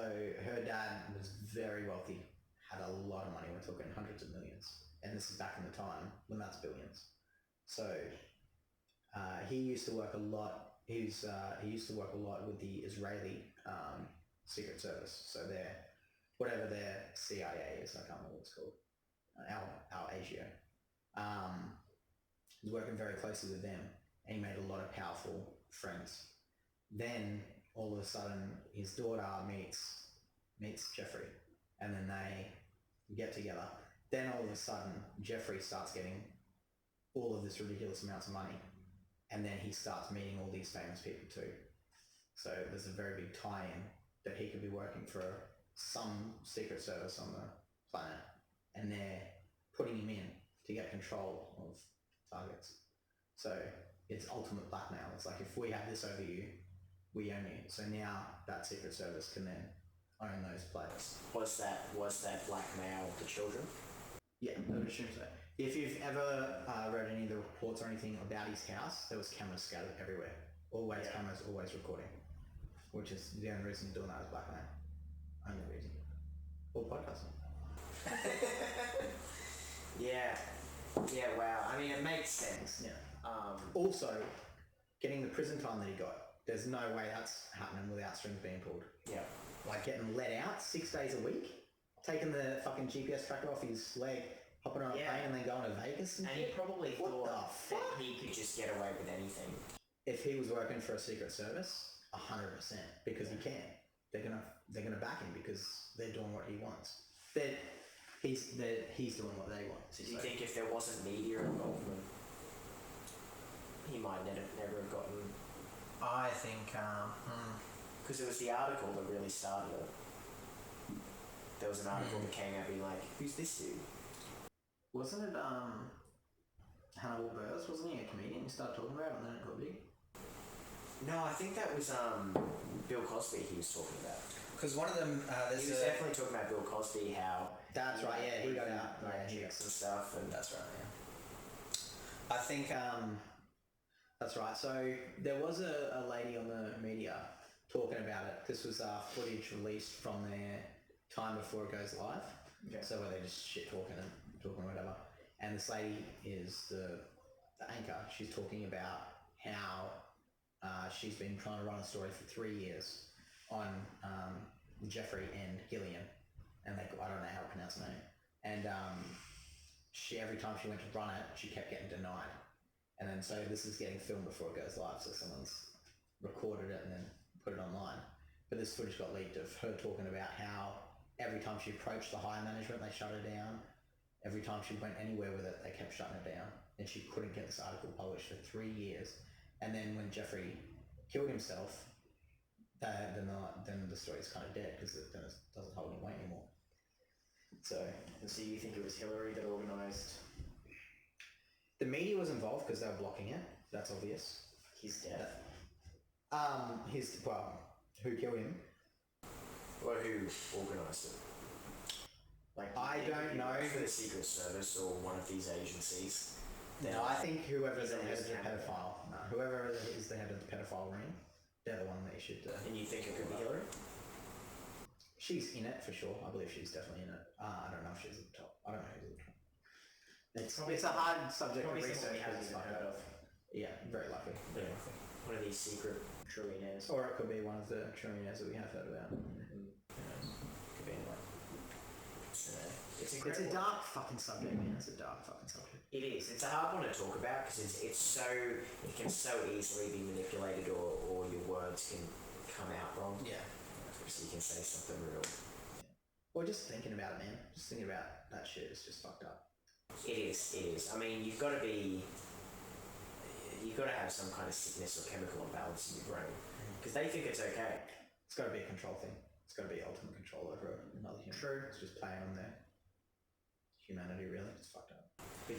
her dad was very wealthy, had a lot of money. We're talking hundreds of millions, and this is back in the time when that's billions. So he used to work a lot. He used to work a lot with the Israeli Secret Service. So whatever their CIA is, I can't remember what it's called. Our ASIO. He was working very closely with them, and he made a lot of powerful friends. Then all of a sudden, his daughter meets Jeffrey, and then they get together. Then all of a sudden, Jeffrey starts getting all of this ridiculous amounts of money, and then he starts meeting all these famous people too. So there's a very big tie-in that he could be working for some secret service on the planet, and they're putting him in to get control of targets. So it's ultimate blackmail. It's like, if we have this over you, we own you. So now that secret service can then own those players. Was that blackmail the children? Yeah, I would assume so. If you've ever read any of the reports or anything about his house, there was cameras scattered everywhere. Always cameras, always recording. Which is the only reason you're doing that is blackmail. Only reason. Or podcasting. Yeah, wow. I mean, it makes sense. Yeah. Also, getting the prison time that he got, there's no way that's happening without strings being pulled. Yeah. Like getting let out 6 days a week, taking the fucking GPS tracker off his leg, hopping on a plane and then going to Vegas and he shit. probably What thought the that fuck? he could just get away with anything. If he was working for a secret service, 100%, because he can. They're gonna back him because they're doing what he wants. He's doing what they want. So do you think if there wasn't media involvement, he might never have gotten? I think, Because it was the article that really started it. There was an article that came out being like, "Who's this dude?" Wasn't it Hannibal Buress? Wasn't he a comedian? He started talking about it and then it got big. No, I think that was Bill Cosby he was talking about. because one of them, He was definitely talking about Bill Cosby, how... That's right, yeah, he got out. Chicks and stuff, and... That's right, yeah. I think, That's right. So there was a lady on the media talking about it. This was footage released from their time before it goes live. Okay. So where they just shit talking whatever. And this lady is the anchor. She's talking about how she's been trying to run a story for 3 years on Jeffrey and Gillian, and I don't know how to pronounce her name. And she, every time she went to run it, she kept getting denied. And then so this is getting filmed before it goes live, so someone's recorded it and then put it online. But this footage got leaked of her talking about how every time she approached the higher management, they shut her down. Every time she went anywhere with it, they kept shutting her down. And she couldn't get this article published for 3 years. And then when Jeffrey killed himself, then the story's kind of dead because it doesn't hold any weight anymore. So you think it was Hillary that organised the media was involved because they were blocking it. That's obvious. his death? Who killed him? Or who organised it? Like, I don't know. For the Secret Service or one of these agencies. No, I think whoever He's the head always of the Canada. pedophile, whoever is the head of the pedophile ring, they're the one that you should. And you think it could be Hillary? She's in it for sure. I believe she's definitely in it. I don't know if she's at the top. I don't know who's at the top. It's a hard subject to Probably research someone we because haven't it's even fucking heard of. Yeah, very likely. Yeah. One of these secret trillionaires. Or it could be one of the trillionaires that we have heard about. Who knows? Could be anyone. It's It's a incredible. dark fucking subject, man. It's a dark fucking subject. It is. It's a hard one to talk about because it can so easily be manipulated or your words can come out wrong. yeah. So you can say something real. Or just thinking about it, man. Just thinking about that shit is just fucked up. It is. I mean, you've got to have some kind of sickness or chemical imbalance in your brain because they think it's okay. It's got to be a control thing. It's got to be ultimate control over another human. True. It's just playing on their humanity, really. It's fucked up. But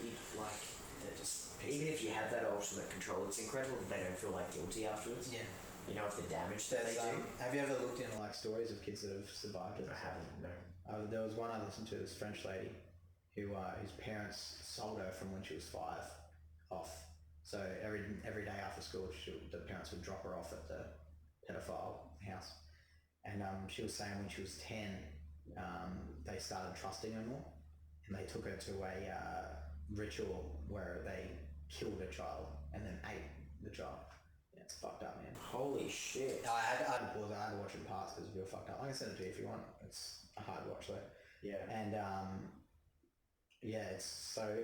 they're just, even if you have that ultimate control, it's incredible that they don't feel like guilty afterwards. Yeah. You know, if the damage that they do. Have you ever looked into like stories of kids that have survived it? I haven't, no. There was one I listened to, this French lady, whose parents sold her from when she was 5 off. So every day after school, the parents would drop her off at the pedophile house. And she was saying when she was 10, they started trusting her more, and they took her to a ritual where they killed a child and then ate the child. Yeah, it's fucked up, man. Holy shit. I had to pause. I had to watch it in parts because it's real fucked up. I can send it to you if you want. It's a hard watch though. Yeah. And yeah, it's so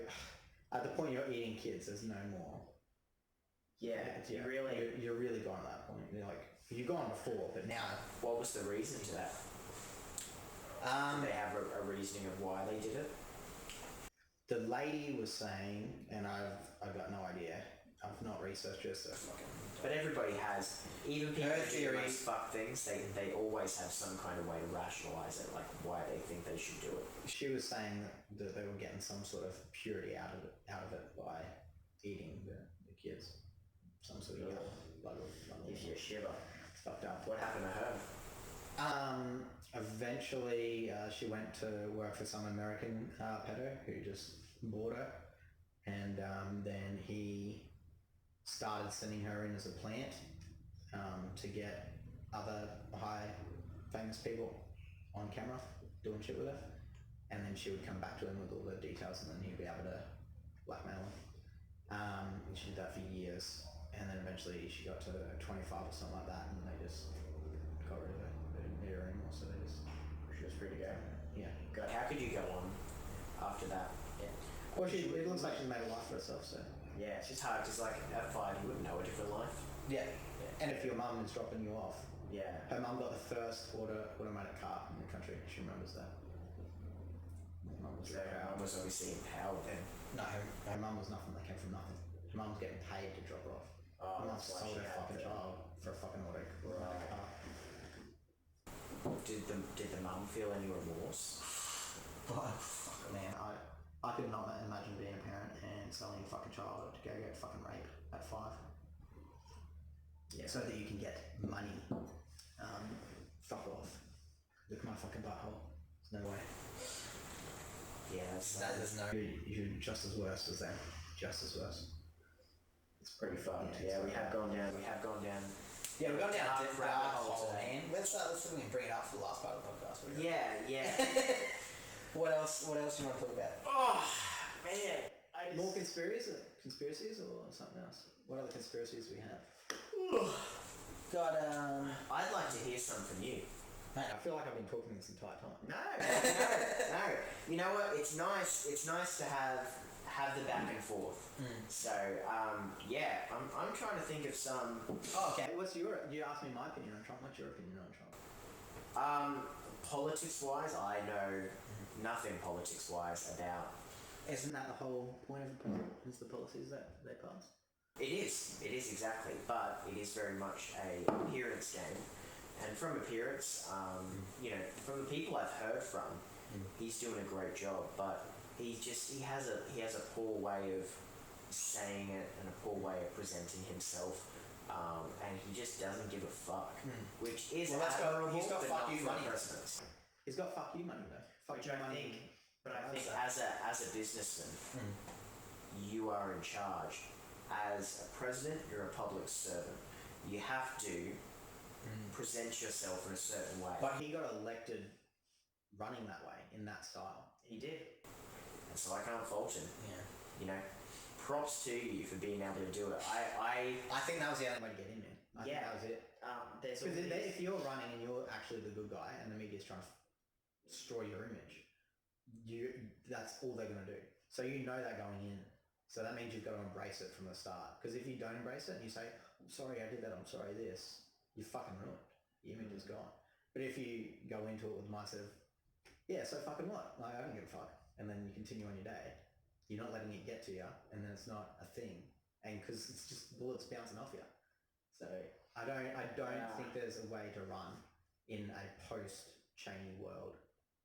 at the point you're eating kids, there's no more. Yeah, You're really gone at that point. You're like, you've gone before, but now. What was the reason to that? Did they have a reasoning of why they did it? The lady was saying, and I've got no idea. I've not researched it, so fucking. But everybody has, even people Her who do theory- most fuck things, they always have some kind of way to rationalise it, like why they think they should do it. She was saying that they were getting some sort of purity out of it by eating the kids. Some sort of blood. If you shiver. It's fucked up. What happened to her? Eventually, she went to work for some American pedo who just bought her, and then he started sending her in as a plant to get other high famous people on camera doing shit with her, and then she would come back to him with all the details, and then he'd be able to blackmail her. And she did that for years, and then eventually she got to 25 or something like that, and they just got rid of her. They didn't need her anymore, so she was free to go. Yeah. God, how could you go on after that? Yeah. Well, it looks like she's made a life for herself, so. Yeah, it's just hard because like at 5 you wouldn't know a different life. Yeah. And if your mum is dropping you off, Yeah. her mum got the first automatic car in the country. She remembers that. Her mum was So very I proud. was obviously empowered then. No, her mum was nothing. They came from nothing. Her mum was getting paid to drop her off. Oh, Her mum that's why sold she her had fucking to- child for a fucking automatic car. Did the mum feel any remorse? But fuck, man, I could not imagine being a parent and selling a fucking child to go get fucking raped at 5. Yeah. So that you can get money. Fuck off. Look at my fucking butthole. There's no way. Yeah, that's There's no. You're just as worse as them. Just as worse. it's pretty fucked. Yeah, Yeah, it's we have gone down. Yeah, we've gone down Dark a rabbit dark hole hole, today. man. Let's see if we can bring it up for the last part of the podcast. What do you Yeah. What else do you want to talk about? Oh man, More conspiracies or something else? What other conspiracies we have? Got I'd like to hear some from you. Mate, I feel like I've been talking this entire time. No. You know what? It's nice. It's nice to have the back and forth. So yeah, I'm trying to think of some. Oh, okay. You asked me my opinion on Trump. What's your opinion on Trump? Politics-wise, I know nothing politics-wise about. Isn't that the whole point of the president? Is the policies that they pass? It is exactly, but it is very much a appearance game. And from appearance, from the people I've heard from, he's doing a great job, but he has a poor way of saying it and a poor way of presenting himself, and he just doesn't give a fuck, which is admirable, he's got but fuck not you for money. president. He's got fuck you money though. Fuck Which you I money. think, but I think as a businessman, you are in charge. As a president, you're a public servant. You have to present yourself in a certain way. But he got elected running that way, in that style. He did. And so I can't fault him. Yeah. You know, props to you for being able to do it. I think that was the only Way to get in there. I think Yeah. that was it. There's Because always- if you're running and you're actually the good guy and the media's trying to destroy your image, that's all they're going to do. So you know that going in. So that means you've got to embrace it from the start. Because if you don't embrace it and you say, I'm sorry I did that, I'm sorry this, you're fucking ruined. Your image is gone. But if you go into it with the mindset of, yeah, so fucking what? Like, I don't give a fuck. And then you continue on your day, you're not letting it get to you, and then it's not a thing. And because it's just bullets bouncing off you. So I don't think there's a way to run in a post-Cheney world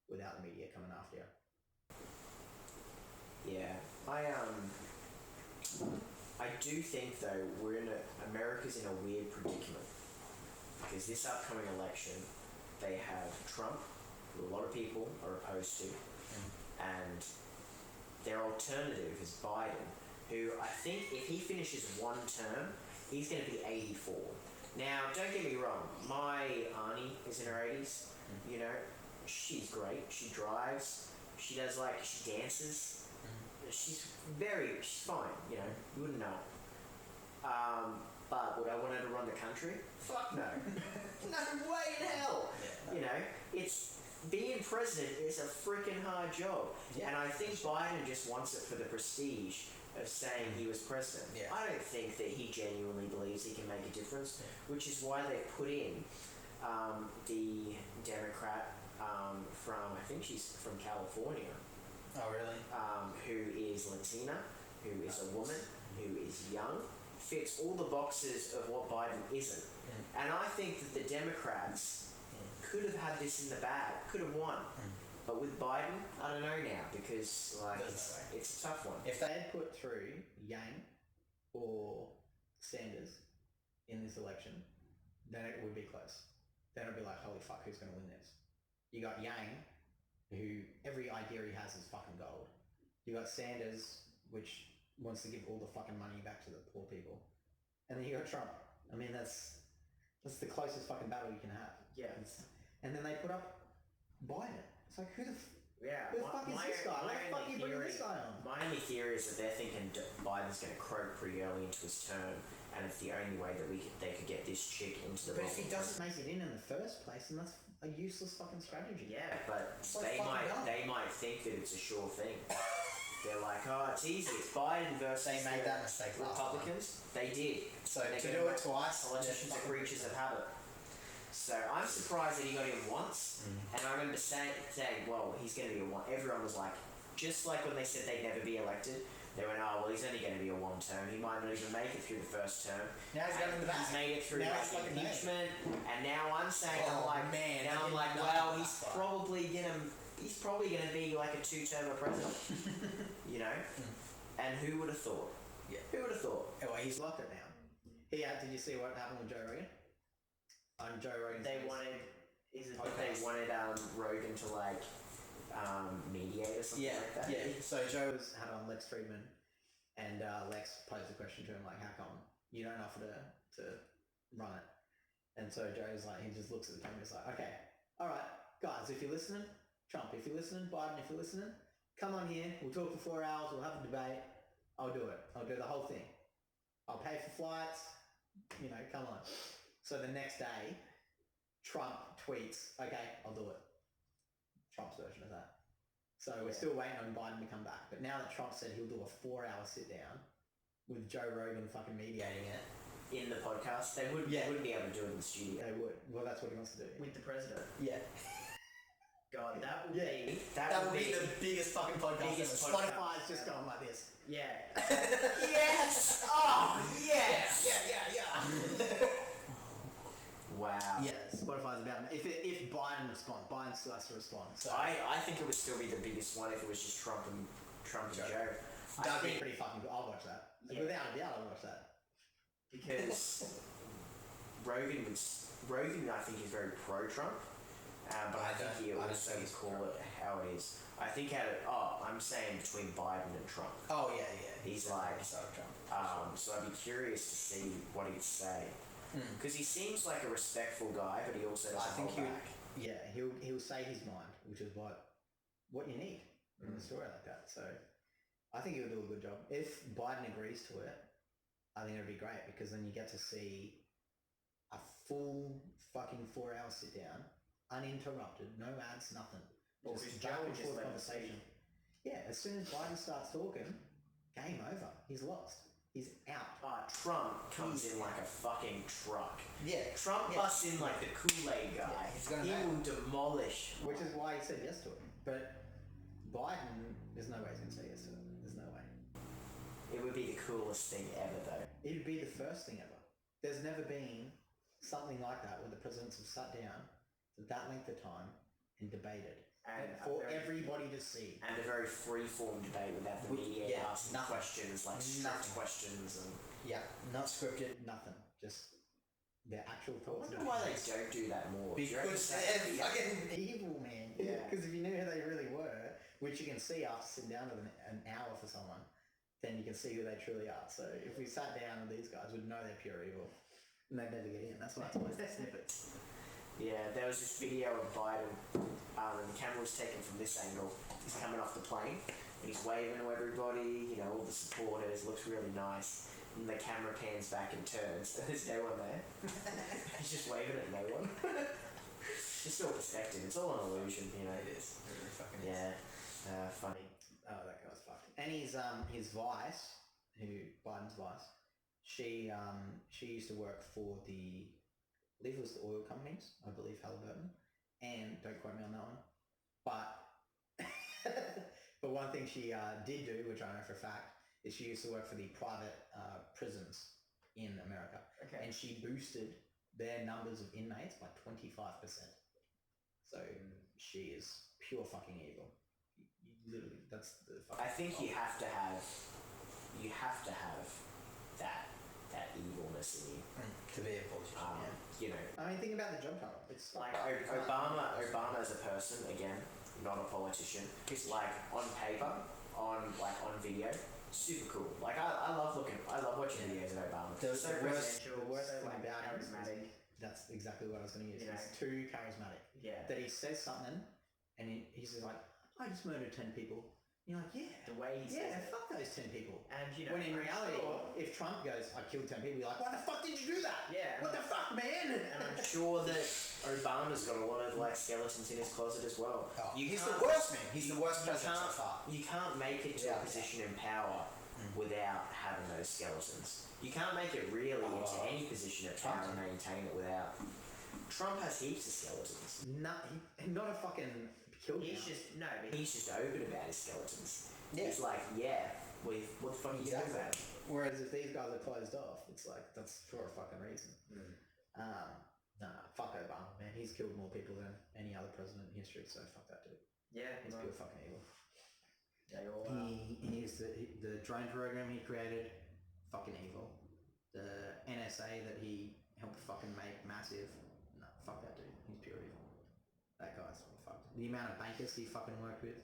without the media coming after you. Yeah, I do think though America's in a weird predicament because this upcoming election, they have Trump, who a lot of people are opposed to, and their alternative is Biden, who I think if he finishes one term, he's going to be 84. Now, don't get me wrong, my auntie is in her 80s, you know, she's great, she drives, she does she dances, she's fine, you know, you wouldn't know. But would I want her to run the country? Fuck no. No way in hell! Yeah. You know, it's being president is a freaking hard job. Yeah, And I think for sure. Biden just wants it for the prestige of saying he was president. Yeah. I don't think that he genuinely believes he can make a difference, which is why they put in the Democrat from, I think she's from California, Oh, really? who is Latina, who is a woman, who is young, fits all the boxes of what Biden isn't. And I think that the Democrats could have had this in the bag, could have won. But with Biden, I don't know now, because it's a tough one. If they had put through Yang or Sanders in this election, then it would be close. Then it'd be like, holy fuck, who's going to win this? You got Yang, who every idea he has is fucking gold. You got Sanders, which wants to give all the fucking money back to the poor people. And then you got Trump. I mean, that's the closest fucking battle you can have. Yeah. And then they put up Biden. It's like, who the fuck is this guy? Why the fuck are you bringing this guy on? My only theory is that they're thinking Biden's going to croak pretty early into his term, and it's the only way that they could get this chick into the. But if he doesn't make it in the first place, then that's a useless fucking strategy. Yeah, but So they fucking might think that it's a sure thing. They're like, oh, it's easy. It's Biden versus They made that mistake last time. Republicans. They did. So They're to gonna do it twice, politicians are creatures of habit. So I'm surprised that he got in once. And I remember saying, well, he's going to be a one. Everyone was like, just like when they said they'd never be elected, they went, oh, well, he's only going to be a one term. He might not even make it through the first term. Now he's got in the back. He's made it through Now he's fucking impeachment, and now I'm saying, Oh, I'm like, man, now I'm they like, did well, nothing he's that far. probably gonna be like a 2-termer president, you know. And who would have thought? Yeah. Who would have thought? Well, he's locked it now. Did you see what happened with Joe Rogan? On Joe Rogan's They face. wanted. Is it that Okay. they wanted Rogan to mediate or something like that? Yeah. So Joe was had on Lex Friedman, and Lex posed a question to him like, how come you don't offer to run it? And so Joe's like, he just looks at the camera and he's like, okay, all right, guys, if you're listening, Trump, if you're listening, Biden, if you're listening, come on here, we'll talk for 4 hours, we'll have a debate, I'll do it, I'll do the whole thing, I'll pay for flights, you know, come on. So the next day, Trump tweets, okay, I'll do it. Trump's version of that. So we're still waiting on Biden to come back. But now that Trump said he'll do a 4-hour sit down with Joe Rogan fucking mediating it, In the podcast, they wouldn't be able to do it in the studio they would. Well, that's what he wants to do. with the president. yeah. God, that would Yeah. be That would be the biggest fucking podcast Biggest ever. podcast. Spotify's just going like this. Yeah. Yes! Oh, yes! Yeah. Wow. Yeah, Spotify's about if Biden responds, Biden still has to respond. So I think it would still be the biggest one if it was just Trump and Joe. I that'd be think pretty fucking good. I'll watch that. Yeah. Without a doubt, I'll watch that. because Rogan, I think, is very pro-Trump, but I think he I don't also think he's call it how it is. I think I'm saying between Biden and Trump. Oh yeah. He's like, so Trump. so I'd be curious to see what he'd say. Because he seems like a respectful guy, but he also doesn't I think hold he would- back. Yeah, he'll say his mind, which is what you need in a story like that. So I think he'll do a good job. If Biden agrees to it, I think it'll be great because then you get to see a full fucking 4-hour sit down, uninterrupted, no ads, nothing. Well, Just because back Joe and just forth let conversation. Yeah, as soon as Biden starts talking, game over. He's lost. He's out. Trump comes in like a fucking truck. Yeah. Trump busts in like the Kool-Aid guy. Yeah, he's gonna he nail will demolish. Which is why he said yes to it. But Biden, there's no way he's going to say yes to it. There's no way. It would be the coolest thing ever, though. It'd be the first thing ever. There's never been something like that where the presidents have sat down for that length of time and debated. And For everybody to see. And a very free-form debate without the media yeah, asking nothing. questions, like strict Nothing. questions. And Yeah. Not scripted. Nothing. Just their actual I thoughts. wonder why they don't do that more. Do you reckon Because that- they're fucking. Evil, man. Yeah. Because if you knew who they really were, which you can see after sitting down with an hour for someone, then you can see who they truly are. So if we sat down with these guys, we'd know they're pure evil. And they'd never get in. That's why it's always the snippets. Yeah, there was this video of Biden, and the camera was taken from this angle. He's coming off the plane, and he's waving to everybody, you know, all the supporters, looks really nice. And the camera pans back and turns, and there's no one there. He's just waving at no one. It's still perspective, it's all an illusion, you know. It is. It really fucking is. Yeah, funny. Oh, that guy's fucked. And his vice, Biden's vice, she used to work for I believe it was the oil companies, I believe Halliburton, and don't quote me on that one, but one thing she did do, which I know for a fact, is she used to work for the private prisons in America, Okay. and she boosted their numbers of inmates by 25%. So she is pure fucking evil. Literally, that's the fucking... I think you have to have that evilness in you. To be a politician, You know, I mean, think about the job title. It's like Obama as a person, again, not a politician. Like on paper, on video, super cool. Like I love watching videos of Obama. The So worst residential, thing so like about him is charismatic. that's exactly what I was going to use. You know. He's too charismatic. Yeah. That he says something, and he's just like, I just murdered 10 people. And you're like, yeah. The way he says it. Fuck those 10 people. And you know, When in I'm reality, sure- if Trump goes, I killed 10 people, you're like, why the fuck did you do that? Yeah. What the fuck, man? And I'm sure that Obama's got a lot of like skeletons in his closet as well. Oh, You he's can't- the worst, man. He's the worst you president so can't- far. You can't make it to Yeah. a position in power without having those skeletons. You can't make it really into any position of power and maintain it without. Trump has heaps of skeletons. Not a fucking killed He's just open about his skeletons. Yeah. He's like, what the fuck are you doing about it? Whereas if these guys are closed off, it's like, that's for a fucking reason. Fuck Obama, man. He's killed more people than any other president in history, so fuck that dude. Yeah, He's pure fucking evil. they all He's the drone program he created, fucking evil. The NSA that he helped fucking make massive, no, fuck that dude. He's pure evil. That guy's fucked. The amount of bankers he fucking worked with,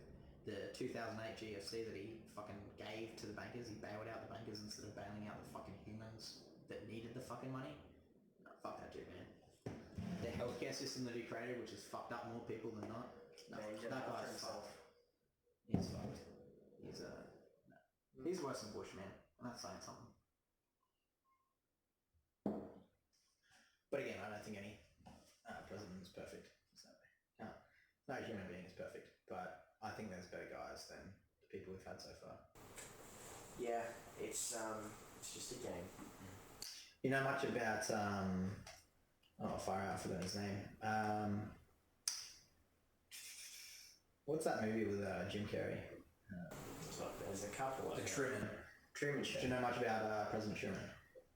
the 2008 GFC that he fucking gave to the bankers, he bailed out the bankers instead of bailing out the fucking humans that needed the fucking money. No, fuck that dude, man. The healthcare system that he created, which has fucked up more people than not. No, Man, he did that it for guy's himself. fucked. He's fucked. He's worse than Bush, man. And that's saying something. But again, I don't think any president is perfect. So, no human being is perfect. But I think there's better guys than the people we've had so far. Yeah, it's just a game. You know much about far out, I forgot his name. What's that movie with Jim Carrey? There's a couple of The Truman. Truman Show. Do you know much about President Truman?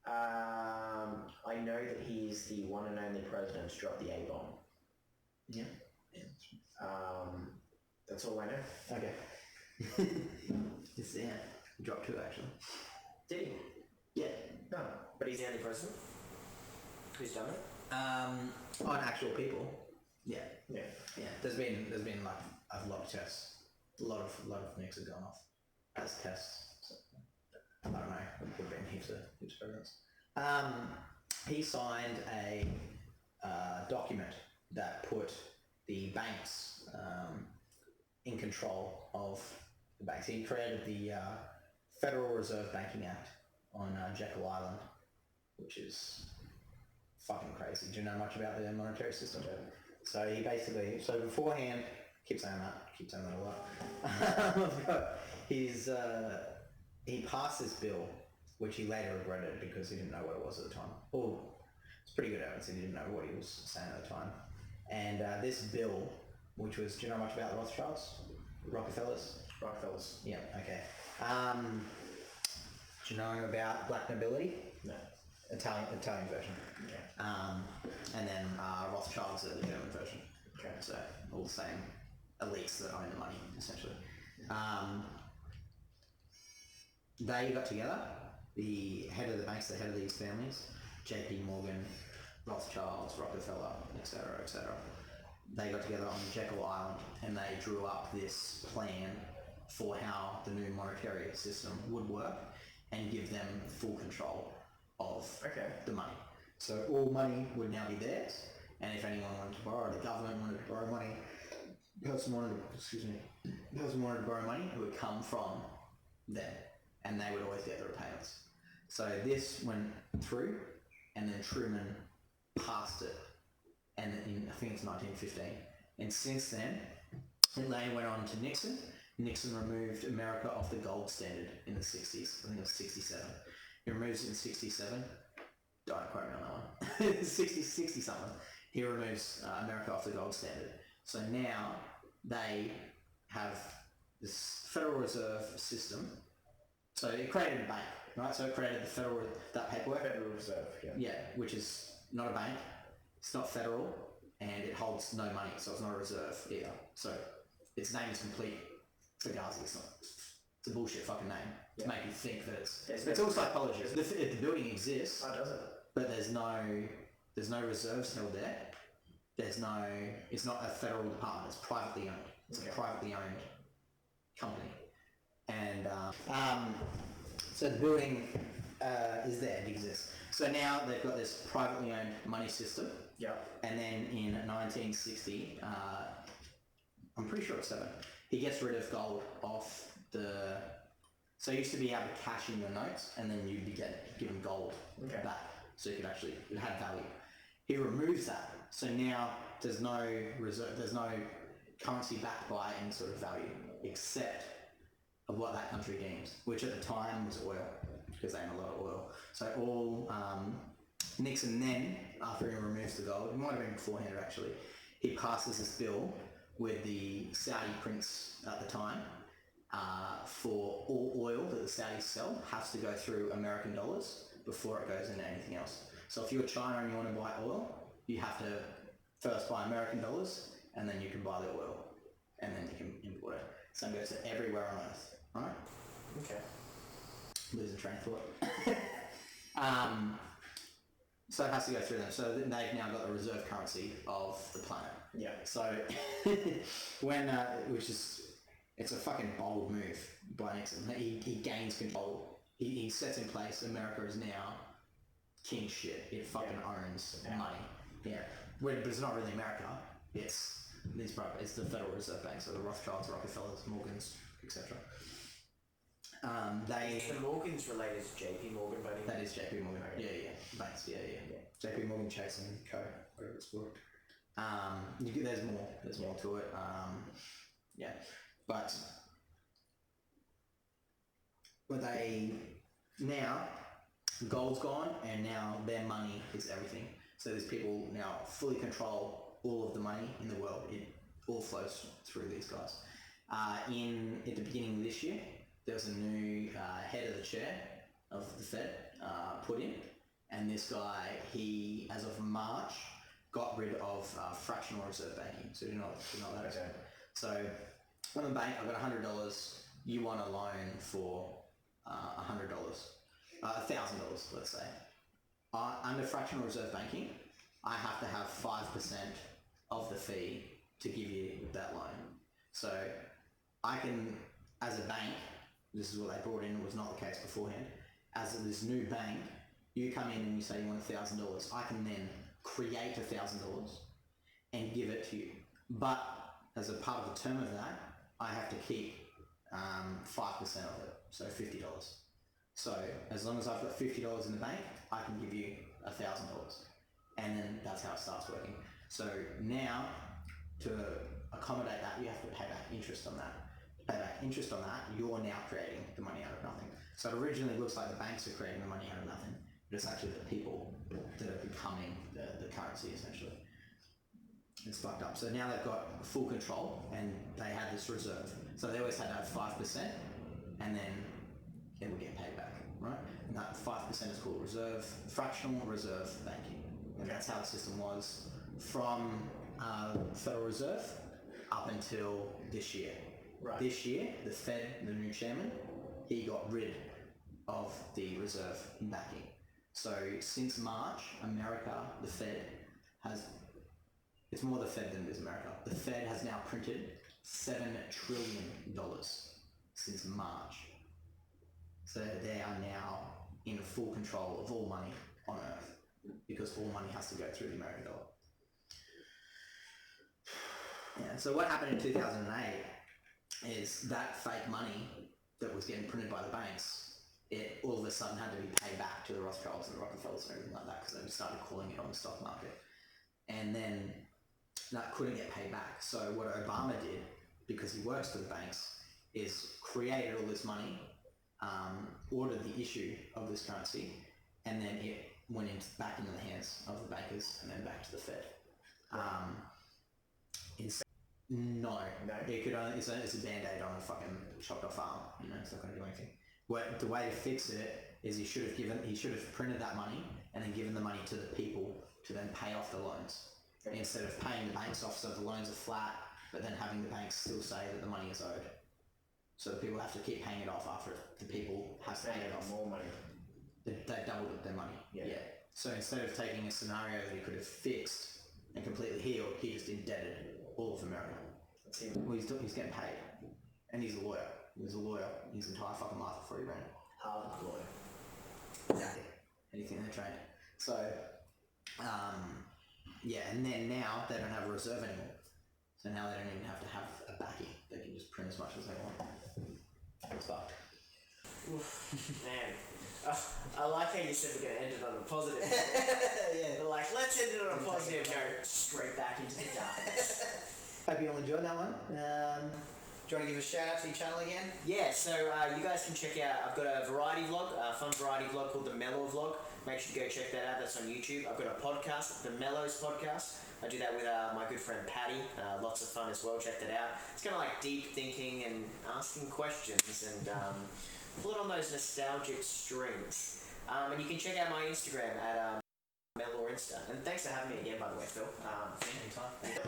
I know that he's the one and only president to drop the A-bomb. Yeah. That's all I know. Okay. Just yeah. He dropped two actually. Did he? Yeah. No. But he's the only president who's done it? On actual people. Yeah. Yeah. Yeah. There's been like a lot of tests. A lot of nukes have gone off as tests. So, I don't know. There could have been heaps of presidents. He signed a document that put the banks in control of the banks. He created the Federal Reserve Banking Act on Jekyll Island, which is fucking crazy. Do you know much about the monetary system? So he basically, beforehand, keep saying that a lot. He passed this bill, which he later regretted because he didn't know what it was at the time. Oh, it's pretty good evidence he didn't know what he was saying at the time. And this bill, which was, do you know much about the Rothschilds? Rockefellers? Yeah, okay. Do you know about black nobility? No. Italian version. Yeah. And then Rothschilds are the German version. Okay. So all the same elites that own the money, essentially. They got together, the head of the banks, the head of these families, JP Morgan, Rothschilds, Rockefeller, etc., etc. they got together on Jekyll Island and they drew up this plan for how the new monetary system would work and give them full control of the money. So all money would now be theirs, and if anyone wanted to borrow, the government wanted to borrow money, person wanted to borrow money, it would come from them, and they would always get the repayments. So this went through, and then Truman passed it, and in, I think it's 1915. And since then, it later went on to Nixon. Nixon removed America off the gold standard in the 60s. I think it was 67. He removes it in 67. Don't quote me on that one. 60 something. He removes America off the gold standard. So now they have this Federal Reserve system. So it created a bank, right? So it created that paperwork. Federal Reserve, Yeah, which is not a bank. It's not federal, and it holds no money, so it's not a reserve either. So its name is complete fugazi. It's a bullshit fucking name to make you think that it's all psychology. If the building exists, but there's no reserves held there. It's not a federal department. It's privately owned. It's a privately owned company, and so the building is there. It exists. So now they've got this privately owned money system. Yeah. And then in 1960, I'm pretty sure it's 7, he gets rid of gold off the... So you used to be able to cash in your notes, and then you'd be given gold back. So you could actually... It had value. He removes that. So now there's no reserve, there's no currency backed by any sort of value, except of what that country deems, which at the time was oil, because they own a lot of oil. So all... Nixon then, after he removes the gold, it might have been beforehand actually, he passes this bill with the Saudi prince at the time for all oil that the Saudis sell has to go through American dollars before it goes into anything else. So if you're China and you want to buy oil, you have to first buy American dollars and then you can buy the oil and then you can import it. Same goes to everywhere on earth, right? Okay. Losing train of thought. So it has to go through them. So they've now got the reserve currency of the planet. Yeah. So when, it's a fucking bold move by Nixon. He gains control. He sets in place, America is now king shit. It fucking owns money. Yeah. But it's not really America. It's the Federal Reserve Bank. So the Rothschilds, Rockefellers, Morgans, etc. The Morgan's related to JP Morgan, buddy. That is JP Morgan. Yeah. Banks. Yeah. JP Morgan, Chase and Co. Whatever it's called. There's more to it. But they now gold's gone, and now their money is everything. So these people now fully control all of the money in the world. It all flows through these guys. At the beginning of this year, there was a new head of the chair of the Fed put in, and this guy, he, as of March, got rid of fractional reserve banking. So you know what that is. So I'm a bank, I've got $100, you want a loan for $100, $1,000, let's say. Under fractional reserve banking, I have to have 5% of the fee to give you that loan. So I can, as a bank, this is what they brought in, it was not the case beforehand, as this new bank, you come in and you say you want $1,000, I can then create $1,000 and give it to you. But as a part of the term of that, I have to keep 5% of it, so $50. So as long as I've got $50 in the bank, I can give you $1,000, and then that's how it starts working. So now, to accommodate that, you have to pay back interest on that. To pay back interest on that, you're now creating the money out of nothing. So it originally looks like the banks are creating the money out of nothing, but it's actually the people that are becoming the currency, essentially. It's fucked up. So now they've got full control, and they had this reserve. So they always had to have 5%, and then it would get paid back, right? And that 5% is called fractional reserve banking. And that's how the system was from Federal Reserve up until this year. Right. This year, the Fed, the new chairman, he got rid of the reserve backing. So since March, America, the Fed, has It's more the Fed than it is America. The Fed has now printed $7 trillion since March. So they are now in full control of all money on Earth because all money has to go through the American dollar. Yeah, so what happened in 2008 is that fake money that was getting printed by the banks, it all of a sudden had to be paid back to the Rothschilds and the Rockefellers and everything like that because they started calling it on the stock market. And then that couldn't get paid back. So what Obama did, because he works for the banks, is created all this money, ordered the issue of this currency, and then it went back into the hands of the bankers and then back to the Fed. No, it could only, it's a band-aid on a fucking chopped off arm. You know, it's not going to do anything. The way to fix it is he should have printed that money and then given the money to the people to then pay off the loans instead of paying the banks off so the loans are flat, but then having the banks still say that the money is owed. So the people have to keep paying it off after the people have paid it off. More money. They doubled their money. Yeah. So instead of taking a scenario that he could have fixed and completely healed, he just indebted all of America. Well, he's getting paid, and he's a lawyer. He was a lawyer his entire fucking life before he ran. Harvard lawyer. Exactly. Anything they trained. So, yeah, and then now they don't have a reserve anymore. So now they don't even have to have a backing. They can just print as much as they want. It's fucked. Man, I like how you said we're going to end it on a positive. Yeah. But like, let's end it on a positive note, straight back into the darkness. Hope you all enjoyed that one. Do you want to give a shout out to your channel again? Yeah, so you guys can check out, I've got a variety vlog, a fun variety vlog called the Mellor vlog. Make sure you go check that out, that's on YouTube. I've got a podcast, the Mellor's podcast. I do that with my good friend Patty, lots of fun as well, check that out. It's kind of like deep thinking and asking questions and pull it on those nostalgic strings. And you can check out my Instagram at Mellor Insta. And thanks for having me again, by the way, Phil. Anytime.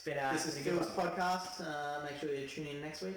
This is Phil's podcast. Make sure you tune in next week.